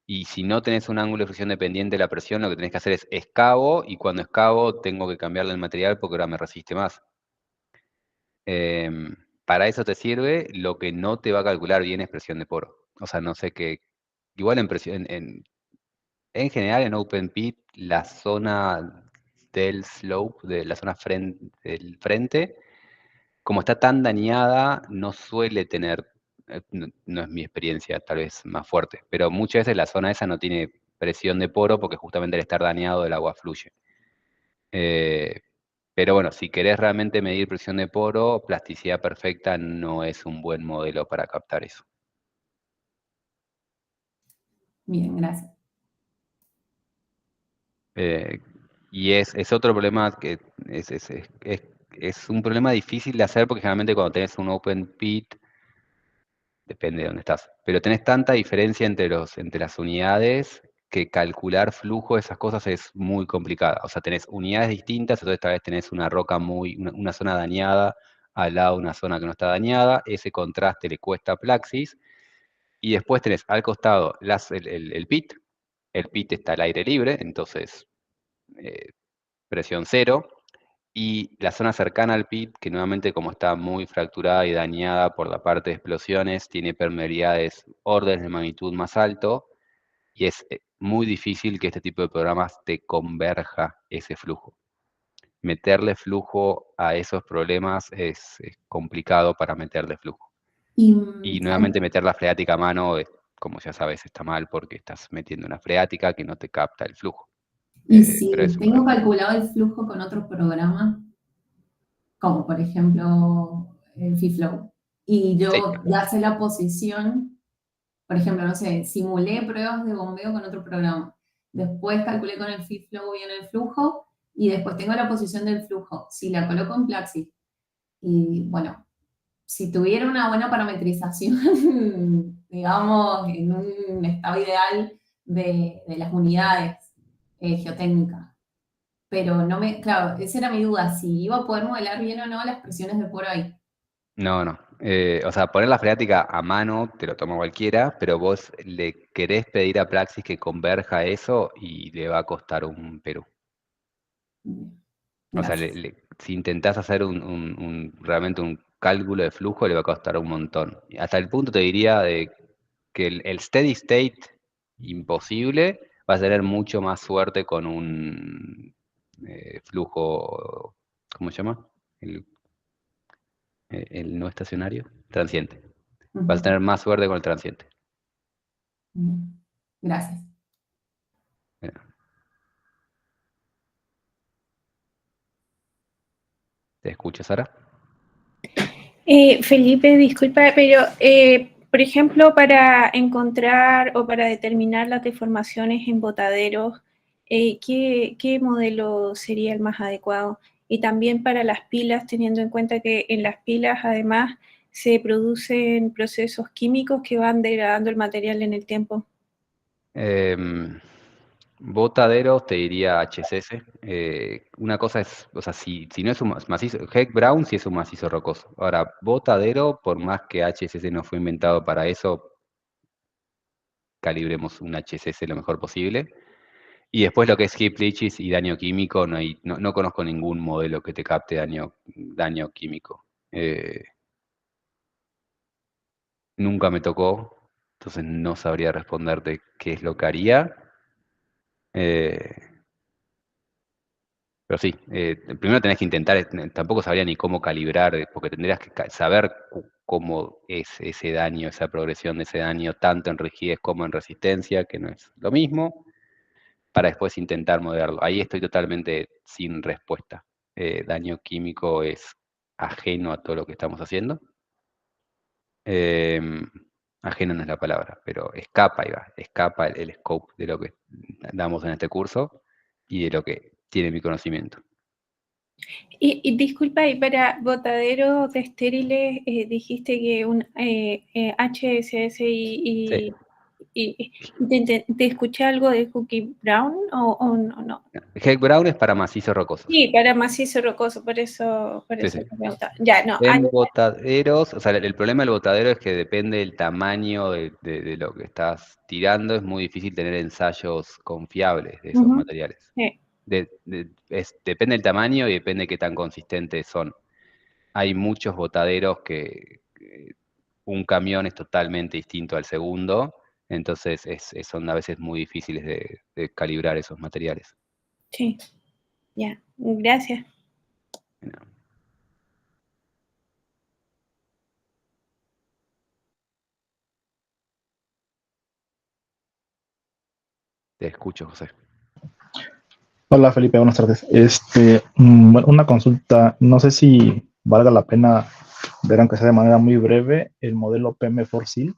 Y si no tenés un ángulo de fricción dependiente de la presión, lo que tenés que hacer es excavo y cuando excavo tengo que cambiarle el material porque ahora me resiste más. Para eso te sirve, lo que no te va a calcular bien es presión de poro. O sea, no sé qué, igual en presión, en general en Open Pit, la zona del slope, de la zona del frente, como está tan dañada, no suele tener, no es mi experiencia, tal vez más fuerte, pero muchas veces la zona esa no tiene presión de poro porque justamente al estar dañado el agua fluye. Pero bueno, si querés realmente medir presión de poro, plasticidad perfecta no es un buen modelo para captar eso. Bien, gracias. Y es otro problema que es un problema difícil de hacer porque generalmente cuando tenés un open pit, depende de dónde estás, pero tenés tanta diferencia entre las unidades que calcular flujo de esas cosas es muy complicada. O sea, tenés unidades distintas, entonces esta vez tenés una roca una zona dañada al lado de una zona que no está dañada, ese contraste le cuesta Plaxis, y después tenés al costado el pit está al aire libre, entonces presión cero, y la zona cercana al pit, que nuevamente como está muy fracturada y dañada por la parte de explosiones, tiene permeabilidades órdenes de magnitud más alto, y es muy difícil que este tipo de programas te converja ese flujo. Meterle flujo a esos problemas es complicado para meterle flujo. Y nuevamente meter la freática a mano, como ya sabes, está mal porque estás metiendo una freática que no te capta el flujo. Y si Pero eso, tengo calculado el flujo con otro programa, como por ejemplo el FeeFlow, y sí, yo ya sé la posición, por ejemplo, no sé, simulé pruebas de bombeo con otro programa, después calculé con el FeeFlow bien el flujo, y después tengo la posición del flujo. Si la coloco en Plaxis, y bueno, si tuviera una buena parametrización, digamos, en un estado ideal de las unidades geotécnicas, pero no me, claro, esa era mi duda, si iba a poder modelar bien o no las presiones de poro ahí. no. O sea, poner la freática a mano te lo toma cualquiera, pero vos le querés pedir a Praxis que converja eso y le va a costar un Perú. O sea, Gracias. si intentás hacer realmente un cálculo de flujo, le va a costar un montón. Hasta el punto te diría de que el steady state imposible, vas a tener mucho más suerte con un flujo, ¿cómo se llama? El no estacionario, transiente. Vas a tener más suerte con el transiente. Gracias. ¿Te escucho, Sara? Felipe, disculpa, pero por ejemplo, para encontrar o para determinar las deformaciones en botaderos, ¿qué modelo sería el más adecuado? Y también para las pilas, teniendo en cuenta que en las pilas además se producen procesos químicos que van degradando el material en el tiempo. Botaderos, te diría HSS. Una cosa es, o sea, si no es un macizo, Heck Brown sí es un macizo rocoso. Ahora, botadero, por más que HSS no fue inventado para eso, calibremos un HSS lo mejor posible. Y después lo que es heap leaches y daño químico, no conozco ningún modelo que te capte daño químico. Nunca me tocó, entonces no sabría responderte qué es lo que haría. Pero sí, primero tenés que intentar, tampoco sabría ni cómo calibrar, porque tendrías que saber cómo es ese daño, esa progresión de ese daño, tanto en rigidez como en resistencia, que no es lo mismo, para después intentar modelarlo. Ahí estoy totalmente sin respuesta. Daño químico es ajeno a todo lo que estamos haciendo. Ajeno no es la palabra, pero escapa, escapa el scope de lo que damos en este curso y de lo que tiene mi conocimiento. Y disculpa, y para botaderos de estériles, dijiste que un HSS Sí. ¿te escuché algo de Cookie Brown o no? Heck Brown es para macizos rocosos. Sí, para macizo rocoso, por eso Sí. te preguntaba. Ya, no. En botaderos, o sea, el problema del botadero es que depende del tamaño de lo que estás tirando, es muy difícil tener ensayos confiables de esos materiales. Sí. Depende del tamaño y depende de qué tan consistentes son. Hay muchos botaderos que un camión es totalmente distinto al segundo, entonces son a veces muy difíciles de calibrar esos materiales. Sí, ya, gracias. No. Te escucho, José. Hola Felipe, buenas tardes. Bueno, una consulta, no sé si valga la pena ver, aunque sea de manera muy breve, el modelo PM4 Silt,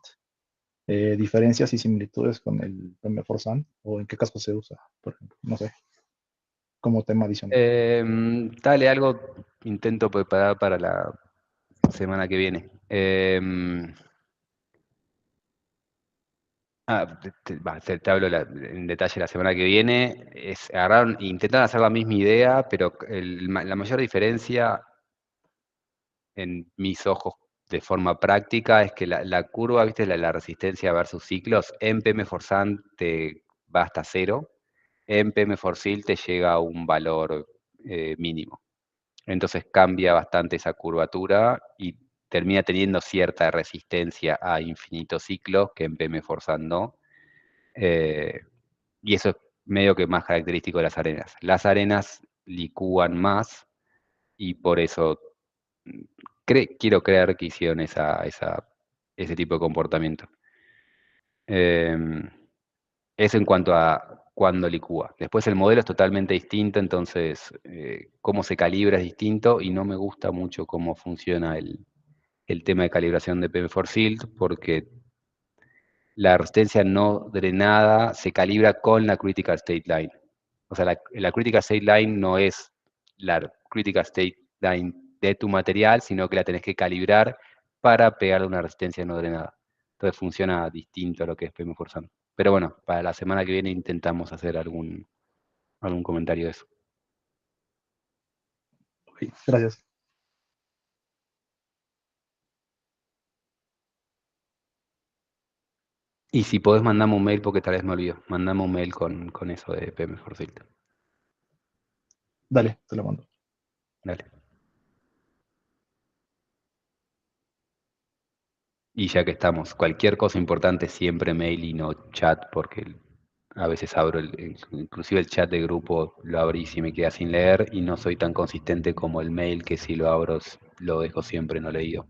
diferencias y similitudes con el PM4 Sand, o en qué caso se usa, por ejemplo, no sé, como tema adicional. Dale, algo intento preparar para la semana que viene. Te hablo en detalle la semana que viene. Intentaron hacer la misma idea, pero la mayor diferencia en mis ojos de forma práctica es que la curva, ¿viste? La resistencia versus ciclos, en PM Forzan te va hasta 0, en PM Forcil te llega a un valor mínimo. Entonces cambia bastante esa curvatura y termina teniendo cierta resistencia a infinitos ciclos que en PM Forzan no. Y eso es medio que más característico de las arenas. Las arenas licúan más y por eso quiero creer que hicieron ese tipo de comportamiento. Eso en cuanto a cuando licúa. Después el modelo es totalmente distinto, entonces cómo se calibra es distinto y no me gusta mucho cómo funciona el tema de calibración de PM4 Silt porque la resistencia no drenada se calibra con la critical state line. O sea, la critical state line no es la critical state line de tu material, sino que la tenés que calibrar para pegarle una resistencia no drenada. Entonces funciona distinto a lo que es PM forzando. Pero bueno, para la semana que viene intentamos hacer algún comentario de eso. Ok, gracias. Y si podés, mandame un mail porque tal vez me olvido. Mandame un mail con eso de PM Forcilt. Dale, te lo mando. Dale. Y ya que estamos, cualquier cosa importante siempre mail y no chat porque a veces abro, inclusive el chat de grupo lo abrí si me queda sin leer y no soy tan consistente como el mail que si lo abro lo dejo siempre no leído.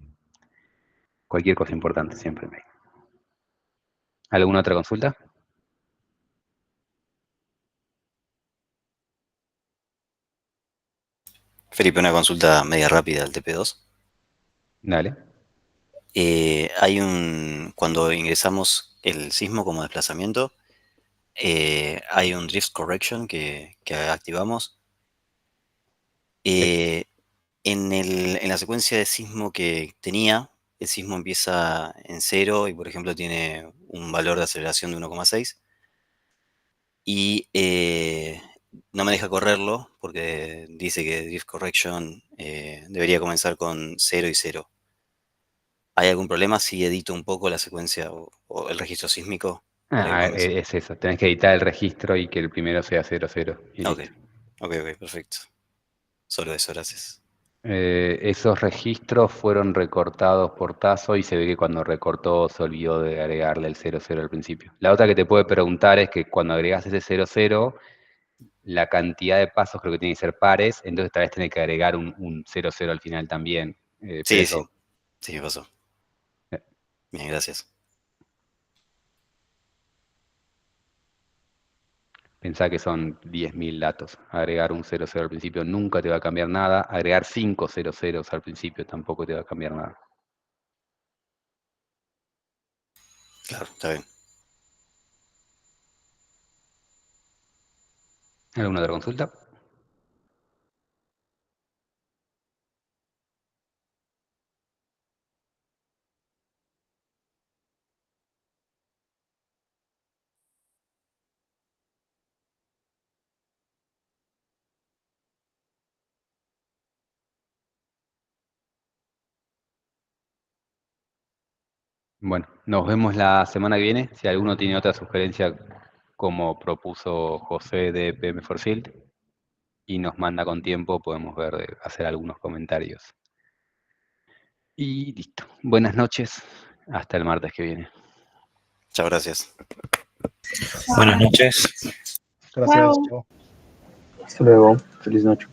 Cualquier cosa importante siempre mail. ¿Alguna otra consulta? Felipe, una consulta media rápida al TP2. Dale. Cuando ingresamos el sismo como desplazamiento, hay un drift correction que activamos. En la secuencia de sismo que tenía, el sismo empieza en 0 y, por ejemplo, tiene un valor de aceleración de 1,6. Y no me deja correrlo porque dice que drift correction debería comenzar con 0 y 0. ¿Hay algún problema si edito un poco la secuencia o el registro sísmico? Es eso, tenés que editar el registro y que el primero sea 00. Ok, perfecto. Solo eso, gracias. Esos registros fueron recortados por Tazo y se ve que cuando recortó se olvidó de agregarle el 00 al principio. La otra que te puede preguntar es que cuando agregas ese 00, la cantidad de pasos creo que tiene que ser pares, entonces tal vez tenés que agregar un 00 al final también. Sí, me pasó. Eh. Bien, gracias. Pensá que son 10.000 datos. Agregar un 00 al principio nunca te va a cambiar nada. Agregar 5 00 al principio tampoco te va a cambiar nada. Claro, está bien. ¿Alguna otra consulta? Bueno, nos vemos la semana que viene. Si alguno tiene otra sugerencia, como propuso José de PM4Shield, y nos manda con tiempo, podemos ver de hacer algunos comentarios. Y listo. Buenas noches. Hasta el martes que viene. Chao, gracias. Buenas noches. Gracias. Chao. Chao. Hasta luego. Feliz noche.